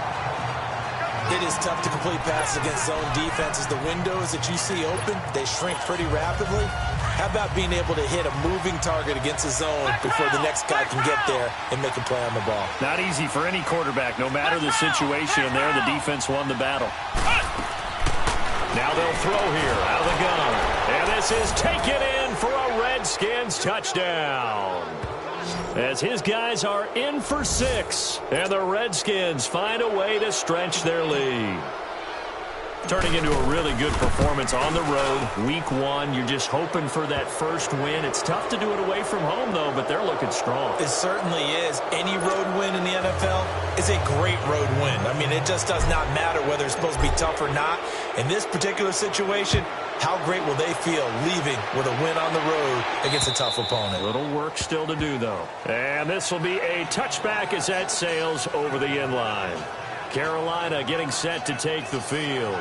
[SPEAKER 4] It is tough to complete passes against zone defenses. The windows that you see open, they shrink pretty rapidly. How about being able to hit a moving target against a zone before the next guy can get there and make a play on the ball?
[SPEAKER 3] Not easy for any quarterback, no matter the situation. And there, the defense won the battle. Now they'll throw here out of the gun. And this is taken in for a Redskins touchdown. As his guys are in for 6. And the Redskins find a way to stretch their lead. Turning into a really good performance on the road. Week 1, you're just hoping for that first win. It's tough to do it away from home, though, but they're looking strong.
[SPEAKER 4] It certainly is. Any road win in the NFL is a great road win. I mean, it just does not matter whether it's supposed to be tough or not. In this particular situation, how great will they feel leaving with a win on the road against a tough opponent?
[SPEAKER 3] Little work still to do, though. And this will be a touchback as that sails over the end line. Carolina getting set to take the field.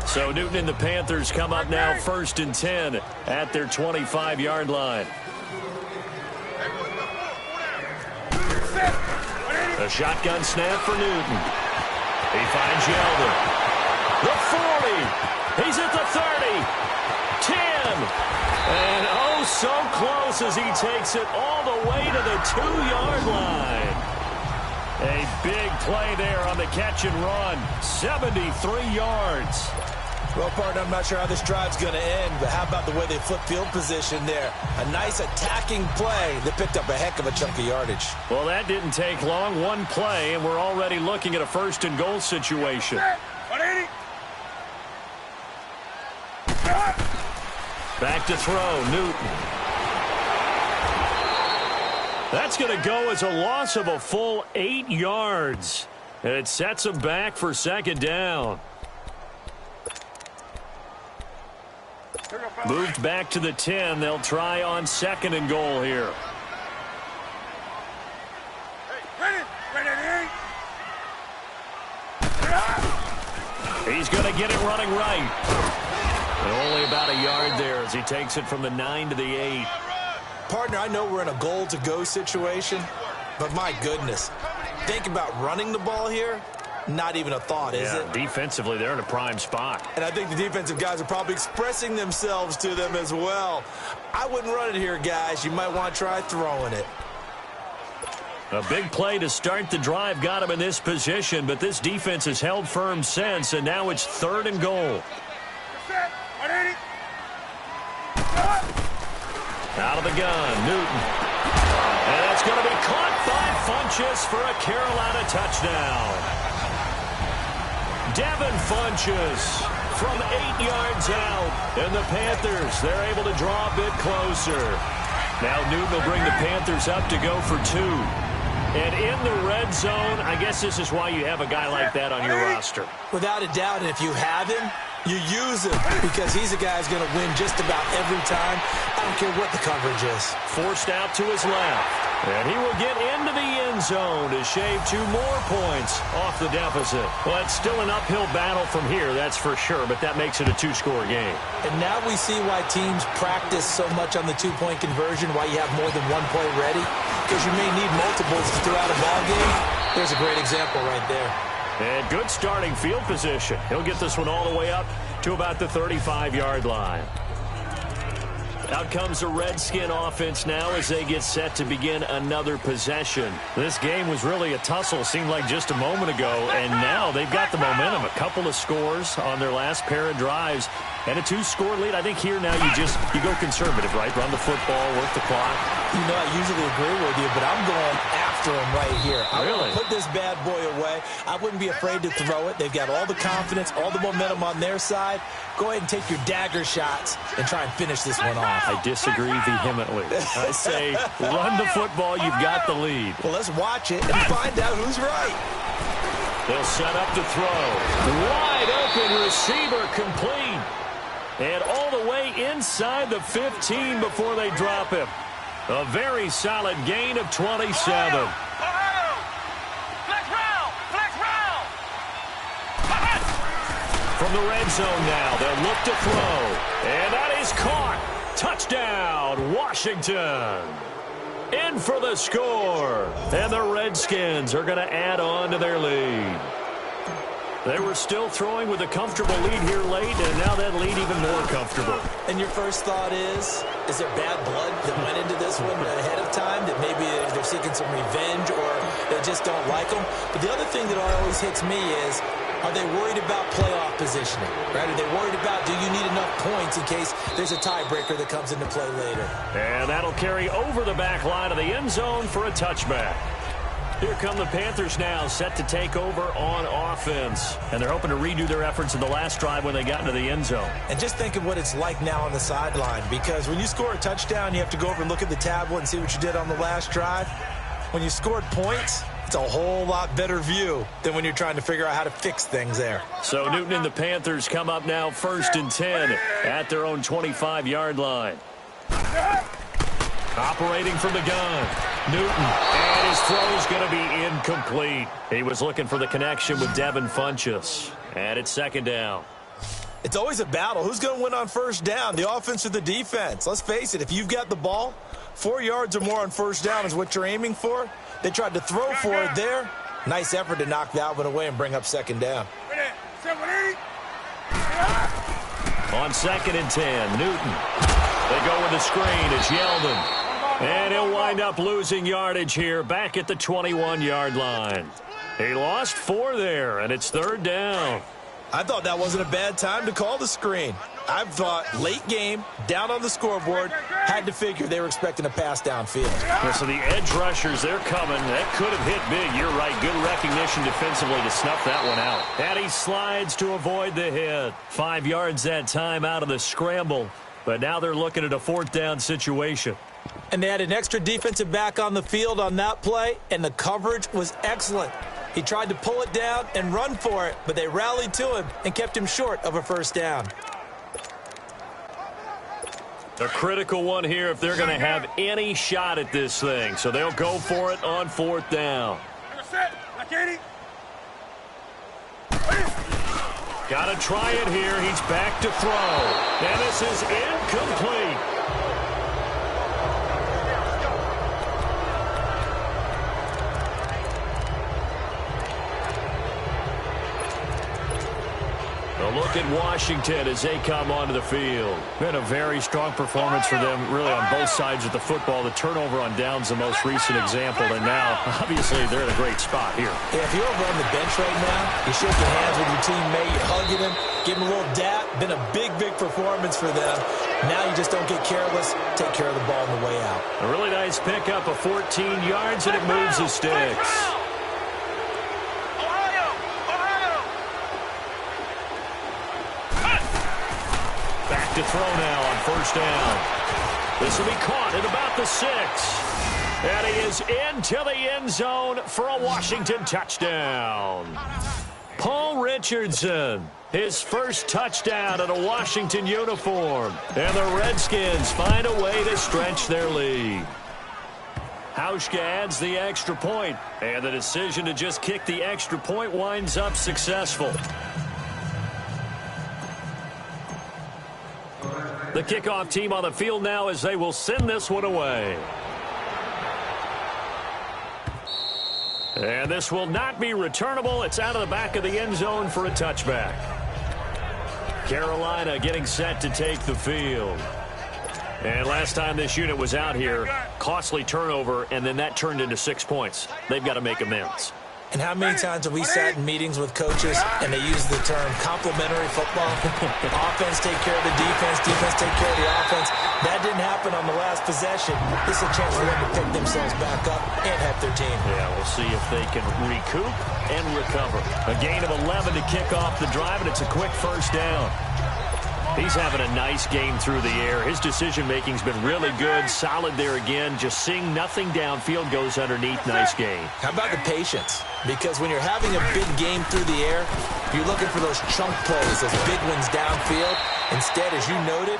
[SPEAKER 3] So Newton and the Panthers come up now first and 10 at their 25-yard line. A shotgun snap for Newton. He finds Yeldon. The 40. He's at the 30. 10. And oh, so close as he takes it all the way to the 2-yard line. A big play there on the catch and run. 73 yards.
[SPEAKER 4] Well, partner, I'm not sure how this drive's going to end, but how about the way they flip field position there? A nice attacking play that picked up a heck of a chunk of yardage.
[SPEAKER 3] Well, that didn't take long. One play, and we're already looking at a first and goal situation. Back to throw, Newton. That's going to go as a loss of a full 8 yards. And it sets him back for second down. Moved back to the 10. They'll try on second and goal here. He's going to get it running right. And only about a yard there as he takes it from the 9 to the 8.
[SPEAKER 4] Partner, I know we're in a goal-to-go situation, but my goodness, think about running the ball here. Not even a thought, is it?
[SPEAKER 3] Defensively, they're in a prime spot.
[SPEAKER 4] And I think the defensive guys are probably expressing themselves to them as well. I wouldn't run it here, guys. You might want to try throwing it.
[SPEAKER 3] A big play to start the drive got him in this position, but this defense has held firm since, and now it's third and goal. Out of the gun, Newton. And it's going to be caught by Funchess for a Carolina touchdown. Devin Funchess from 8 yards out. And the Panthers, they're able to draw a bit closer. Now Newton will bring the Panthers up to go for 2. And in the red zone, I guess this is why you have a guy like that on your roster.
[SPEAKER 4] Without a doubt, and if you have him, you use him because he's a guy who's going to win just about every time. I don't care what the coverage is.
[SPEAKER 3] Forced out to his left. And he will get into the end zone to shave 2 more points off the deficit. Well, it's still an uphill battle from here, that's for sure, but that makes it a 2-score game.
[SPEAKER 4] And now we see why teams practice so much on the 2-point conversion, why you have more than one play ready, because you may need multiples throughout a ball game. There's a great example right there.
[SPEAKER 3] And good starting field position. He'll get this one all the way up to about the 35-yard line. Out comes the Redskin offense now as they get set to begin another possession. This game was really a tussle, seemed like just a moment ago, and now they've got the momentum. A couple of scores on their last pair of drives and a 2-score lead. I think here now you go conservative, right? Run the football, work the clock.
[SPEAKER 4] You know, I usually agree with you, but I'm going after him right here. I
[SPEAKER 3] Really?
[SPEAKER 4] want to put this bad boy away. I wouldn't be afraid to throw it. They've got all the confidence, all the momentum on their side. Go ahead and take your dagger shots and try and finish this one off.
[SPEAKER 3] I disagree vehemently. I say run the football. You've got the lead.
[SPEAKER 4] Well, let's watch it and find out who's right.
[SPEAKER 3] They'll set up to throw. Wide open receiver complete. And all the way inside the 15 before they drop him. A very solid gain of 27.
[SPEAKER 1] Ohio! Flex round! Flex round!
[SPEAKER 3] From the red zone now, they'll look to throw. And that is caught. Touchdown, Washington. In for the score. And the Redskins are going to add on to their lead. They were still throwing with a comfortable lead here late, and now that lead even more comfortable.
[SPEAKER 4] And your first thought is there bad blood that went into this one ahead of time, that maybe they're seeking some revenge or they just don't like them? But the other thing that always hits me is, are they worried about playoff positioning? Right? Are they worried about, do you need enough points in case there's a tiebreaker that comes into play later?
[SPEAKER 3] And that'll carry over the back line of the end zone for a touchback. Here come the Panthers now, set to take over on offense. And they're hoping to redo their efforts in the last drive when they got into the end zone.
[SPEAKER 4] And just think of what it's like now on the sideline, because when you score a touchdown, you have to go over and look at the tablet and see what you did on the last drive. When you scored points, it's a whole lot better view than when you're trying to figure out how to fix things there.
[SPEAKER 3] So Newton and the Panthers come up now 1st and 10 at their own 25-yard line. Operating from the gun, Newton, and his throw is going to be incomplete. He was looking for the connection with Devin Funchess, and it's 2nd down.
[SPEAKER 4] It's always a battle. Who's going to win on first down, the offense or the defense? Let's face it, if you've got the ball, 4 yards or more on first down is what you're aiming for. They tried to throw for it there. Nice effort to knock that one away and bring up 2nd down.
[SPEAKER 3] On 2nd and 10, Newton. They go with the screen. It's Yeldon. And he'll wind up losing yardage here back at the 21-yard line. He lost 4 there, and it's 3rd down.
[SPEAKER 4] I thought that wasn't a bad time to call the screen. I thought late game, down on the scoreboard, had to figure they were expecting a pass downfield.
[SPEAKER 3] Yeah, so the edge rushers, they're coming. That could have hit big. You're right. Good recognition defensively to snuff that one out. And he slides to avoid the hit. 5 yards that time out of the scramble. But now they're looking at a 4th down situation.
[SPEAKER 4] And they had an extra defensive back on the field on that play, and the coverage was excellent. He tried to pull it down and run for it, but they rallied to him and kept him short of a first down.
[SPEAKER 3] A critical one here if they're going to have any shot at this thing. So they'll go for it on 4th down. Got to try it here. He's back to throw. And this is incomplete. A look at Washington as they come onto the field. Been a very strong performance for them, really, on both sides of the football. The turnover on downs the most recent example, and now, obviously, they're in a great spot here.
[SPEAKER 4] Yeah, if you're over on the bench right now, you're shaking hands with your teammate, you're hugging him, give him a little dap. Been a big, big performance for them. Now you just don't get careless. Take care of the ball on the way out.
[SPEAKER 3] A really nice pickup of 14 yards, and it moves the sticks. To throw now on 1st down. This will be caught at about the 6. And he is into the end zone for a Washington touchdown. Paul Richardson, his first touchdown in a Washington uniform. And the Redskins find a way to stretch their lead. Hauschka adds the extra point, and the decision to just kick the extra point winds up successful. The kickoff team on the field now as they will send this one away. And this will not be returnable. It's out of the back of the end zone for a touchback. Carolina getting set to take the field. And last time this unit was out here, costly turnover, and then that turned into 6 points. They've got to make amends.
[SPEAKER 4] And how many times have we sat in meetings with coaches and they use the term complementary football? Offense take care of the defense, defense take care of the offense. That didn't happen on the last possession. This is a chance for them to pick themselves back up and help their team.
[SPEAKER 3] Yeah, we'll see if they can recoup and recover. A gain of 11 to kick off the drive, and it's a quick first down. He's having a nice game through the air. His decision-making's been really good. Solid there again. Just seeing nothing downfield, goes underneath. Nice gain.
[SPEAKER 4] How about the patience? Because when you're having a big game through the air, you're looking for those chunk plays, those big ones downfield. Instead, as you noted,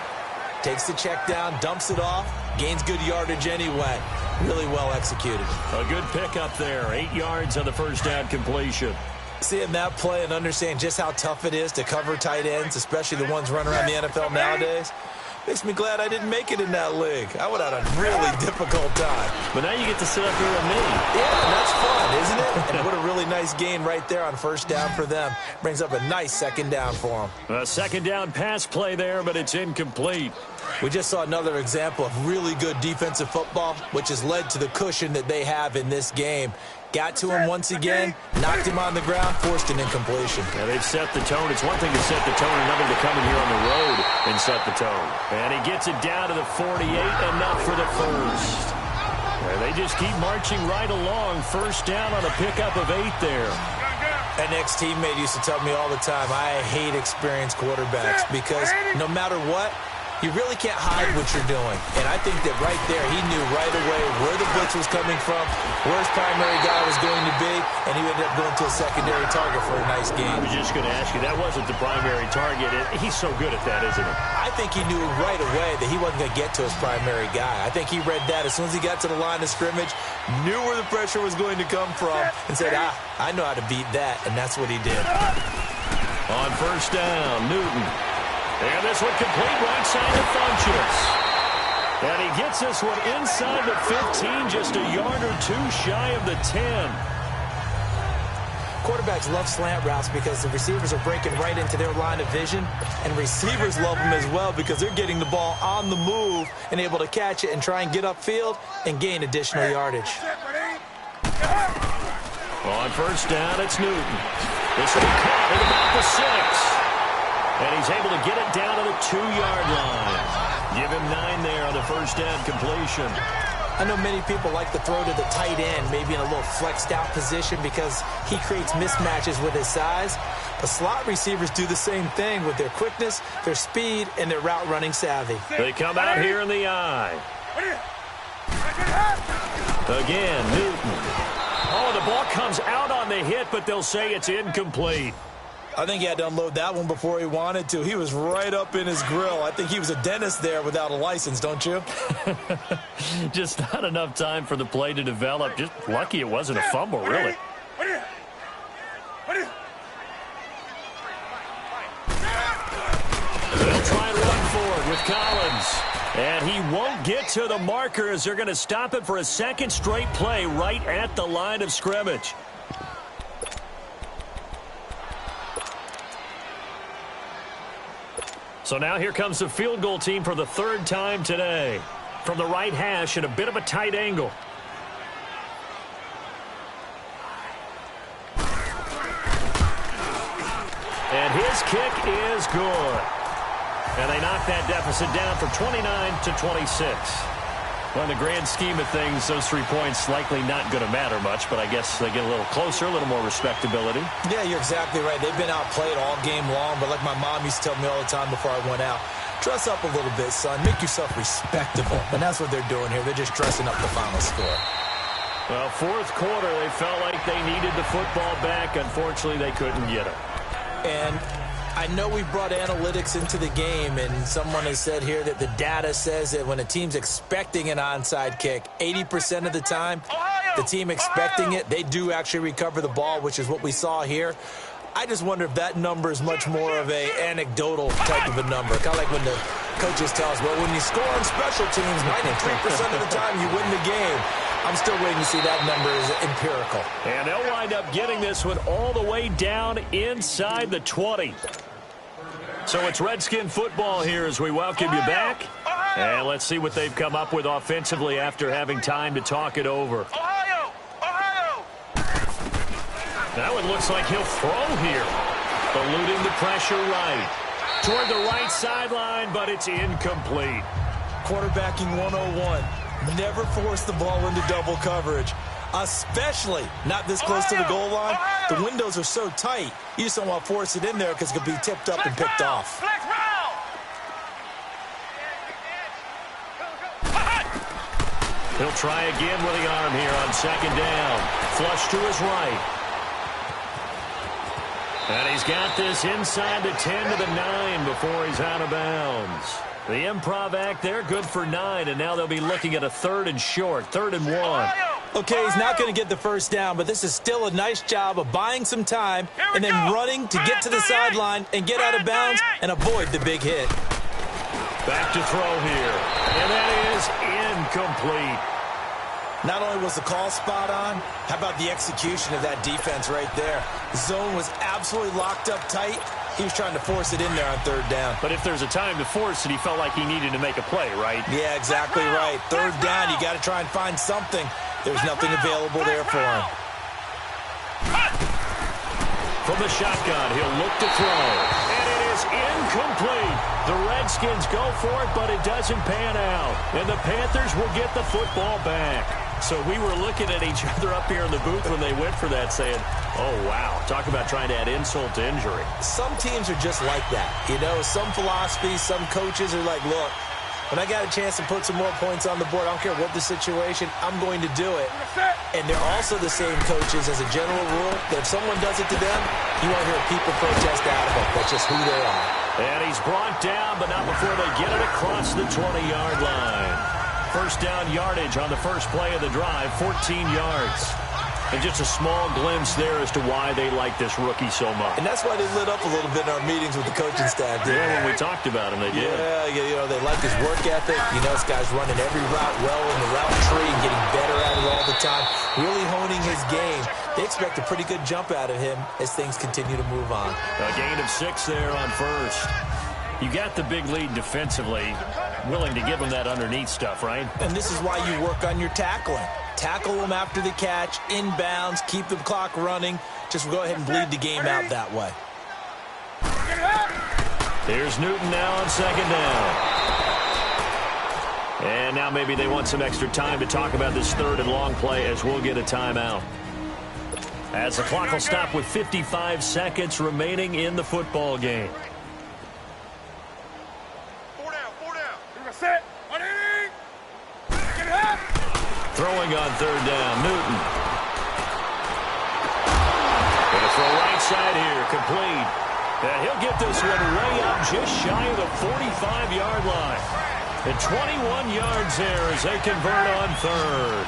[SPEAKER 4] takes the check down, dumps it off, gains good yardage anyway. Really well executed.
[SPEAKER 3] A good pickup there. 8 yards on the first down completion.
[SPEAKER 4] Seeing that play and understand just how tough it is to cover tight ends, especially the ones running around the NFL nowadays, makes me glad I didn't make it in that league. I would have had a really difficult time.
[SPEAKER 3] But now you get to sit up here with me.
[SPEAKER 4] Yeah, and that's fun, isn't it? And what a really nice gain right there on first down for them. Brings up a nice second down for them.
[SPEAKER 3] A second down pass play there, but it's incomplete.
[SPEAKER 4] We just saw another example of really good defensive football, which has led to the cushion that they have in this game. Got to him once again, knocked him on the ground, forced an incompletion.
[SPEAKER 3] Yeah, they've set the tone. It's one thing to set the tone, another to come in here on the road and set the tone. And he gets it down to the 48, enough for the first. Yeah, they just keep marching right along. First down on a pickup of 8 there.
[SPEAKER 4] An ex-teammate used to tell me all the time, I hate experienced quarterbacks because no matter what, you really can't hide what you're doing. And I think that right there, he knew right away where the blitz was coming from, where his primary guy was going to be, and he ended up going to a secondary target for a nice game.
[SPEAKER 3] I was just going to ask you, that wasn't the primary target. He's so good at that, isn't he?
[SPEAKER 4] I think he knew right away that he wasn't going to get to his primary guy. I think he read that as soon as he got to the line of scrimmage, knew where the pressure was going to come from, and said, I know how to beat that, and that's what he did.
[SPEAKER 3] On first down, Newton. And this one complete right side to Funchess. And he gets this one inside the 15, just a yard or two shy of the 10.
[SPEAKER 4] Quarterbacks love slant routes because the receivers are breaking right into their line of vision, and receivers love them as well because they're getting the ball on the move and able to catch it and try and get upfield and gain additional yardage.
[SPEAKER 3] On first down, it's Newton. This will be caught at about the 6. And he's able to get it down to the 2-yard line. Give him 9 there on the first down completion.
[SPEAKER 4] I know many people like to throw to the tight end, maybe in a little flexed out position because he creates mismatches with his size. But slot receivers do the same thing with their quickness, their speed, and their route running savvy.
[SPEAKER 3] They come out here in the eye. Again, Newton. Oh, the ball comes out on the hit, but they'll say it's incomplete.
[SPEAKER 4] I think he had to unload that one before he wanted to. He was right up in his grill. I think he was a dentist there without a license, don't you?
[SPEAKER 3] Just not enough time for the play to develop. Just lucky it wasn't a fumble, really. They'll try and run forward with Collins. And he won't get to the marker as they're going to stop it for a second straight play right at the line of scrimmage. So now here comes the field goal team for the 3rd time today. From the right hash at a bit of a tight angle. And his kick is good. And they knock that deficit down from 29-26. Well, in the grand scheme of things, those 3 points likely not going to matter much, but I guess they get a little closer, a little more respectability.
[SPEAKER 4] Yeah, you're exactly right. They've been outplayed all game long, but like my mom used to tell me all the time before I went out, dress up a little bit, son. Make yourself respectable. And that's what they're doing here. They're just dressing up the final score.
[SPEAKER 3] Well, 4th quarter, they felt like they needed the football back. Unfortunately, they couldn't get it.
[SPEAKER 4] And I know we brought analytics into the game, and someone has said here that the data says that when a team's expecting an onside kick, 80% of the time, the team expecting it, they do actually recover the ball, which is what we saw here. I just wonder if that number is much more of a anecdotal type of a number. Kind of like when the coaches tell us, well, when you score on special teams, 93% of the time you win the game. I'm still waiting to see that number is empirical.
[SPEAKER 3] And they'll wind up getting this one all the way down inside the 20. So it's Redskin football here as we welcome you back. And let's see what they've come up with offensively after having time to talk it over. Now it looks like he'll throw here. Eluding the pressure right. Toward the right sideline, but it's incomplete.
[SPEAKER 4] Quarterbacking 101. Never force the ball into double coverage, especially not this close to the goal line. The windows are so tight, you just don't want to force it in there because it could be tipped up and picked off.
[SPEAKER 3] He'll try again with the arm here on second down. Flush to his right. And he's got this inside the 10 to the 9 before he's out of bounds. The improv act there, good for 9, and now they'll be looking at a 3rd and short, 3rd and 1.
[SPEAKER 4] Okay, he's not going to get the first down, but this is still a nice job of buying some time and then running to get to the sideline and get out of bounds and avoid the big hit.
[SPEAKER 3] Back to throw here, and that is incomplete.
[SPEAKER 4] Not only was the call spot on, how about the execution of that defense right there? The zone was absolutely locked up tight. He was trying to force it in there on 3rd down.
[SPEAKER 3] But if there's a time to force it, he felt like he needed to make a play, right?
[SPEAKER 4] Yeah, exactly right. 3rd down, you got to try and find something. There's nothing available there for him.
[SPEAKER 3] From the shotgun, he'll look to throw. And it is incomplete. The Redskins go for it, but it doesn't pan out. And the Panthers will get the football back. So we were looking at each other up here in the booth when they went for that saying, oh, wow, talk about trying to add insult to injury.
[SPEAKER 4] Some teams are just like that. You know, some philosophies, some coaches are like, look, when I got a chance to put some more points on the board, I don't care what the situation, I'm going to do it. And they're also the same coaches as a general rule that if someone does it to them, you won't hear people protest out of it. That's just who they are.
[SPEAKER 3] And he's brought down, but not before they get it across the 20-yard line. First down yardage on the first play of the drive, 14 yards. And just a small glimpse there as to why they like this rookie so much.
[SPEAKER 4] And that's why they lit up a little bit in our meetings with the coaching staff.
[SPEAKER 3] Yeah, when we talked about him, they did.
[SPEAKER 4] Yeah, you know, they like his work ethic. You know, this guy's running every route well in the route tree and getting better at it all the time, really honing his game. They expect a pretty good jump out of him as things continue to move on.
[SPEAKER 3] A gain of 6 there on first. You got the big lead defensively, willing to give them that underneath stuff, right?
[SPEAKER 4] And this is why you work on your tackling. Tackle them after the catch, inbounds, keep the clock running. Just go ahead and bleed the game out that way.
[SPEAKER 3] Here's Newton now on second down. And now maybe they want some extra time to talk about this 3rd and long play as we'll get a timeout. As the clock will stop with 55 seconds remaining in the football game. Throwing on 3rd down, Newton. Going to throw right side here, complete. And he'll get this one way up just shy of the 45-yard line. And 21 yards there as they convert on 3rd.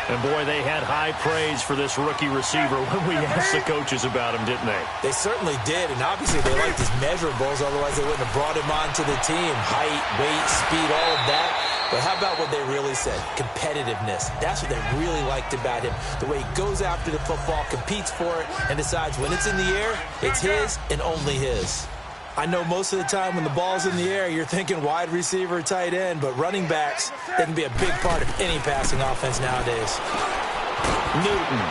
[SPEAKER 3] And, boy, they had high praise for this rookie receiver when we asked the coaches about him, didn't they?
[SPEAKER 4] They certainly did, and obviously they liked his measurables, otherwise they wouldn't have brought him onto the team. Height, weight, speed, all of that. But how about what they really said? Competitiveness. That's what they really liked about him. The way he goes after the football, competes for it, and decides when it's in the air, it's his and only his. I know most of the time when the ball's in the air, you're thinking wide receiver, tight end, but running backs, they can be a big part of any passing offense nowadays.
[SPEAKER 3] Newton.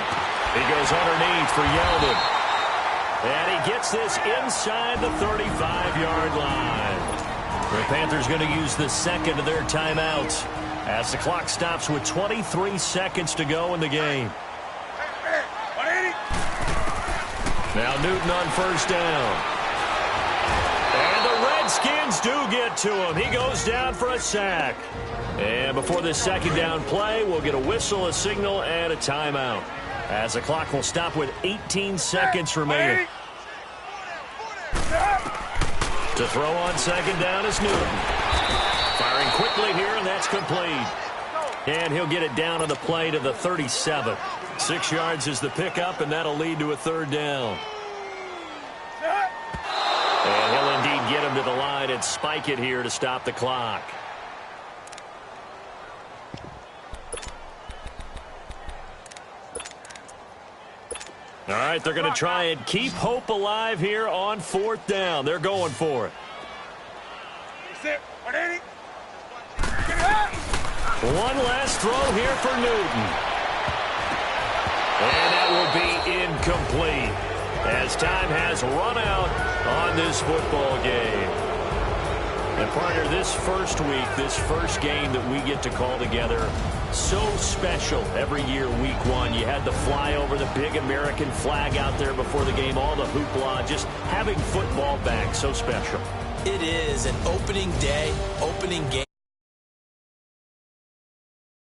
[SPEAKER 3] He goes underneath for Yeldon. And he gets this inside the 35-yard line. The Panthers going to use the second of their timeouts as the clock stops with 23 seconds to go in the game. Now Newton on first down. And the Redskins do get to him. He goes down for a sack. And before this second down play, we'll get a whistle, a signal, and a timeout. As the clock will stop with 18 seconds remaining. To throw on second down is Newton. Firing quickly here, and that's complete. And he'll get it down on the play to the 37. 6 yards is the pickup, and that'll lead to a third down. And he'll indeed get him to the line and spike it here to stop the clock. All right, they're going to try and keep hope alive here on 4th down. They're going for it. One last throw here for Newton. And that will be incomplete as time has run out on this football game. And partner, this first week, this first game that we get to call together, so special every year, week 1. You had the flyover, the big American flag out there before the game, all the hoopla, just having football back, so special.
[SPEAKER 4] It is an opening day, opening game.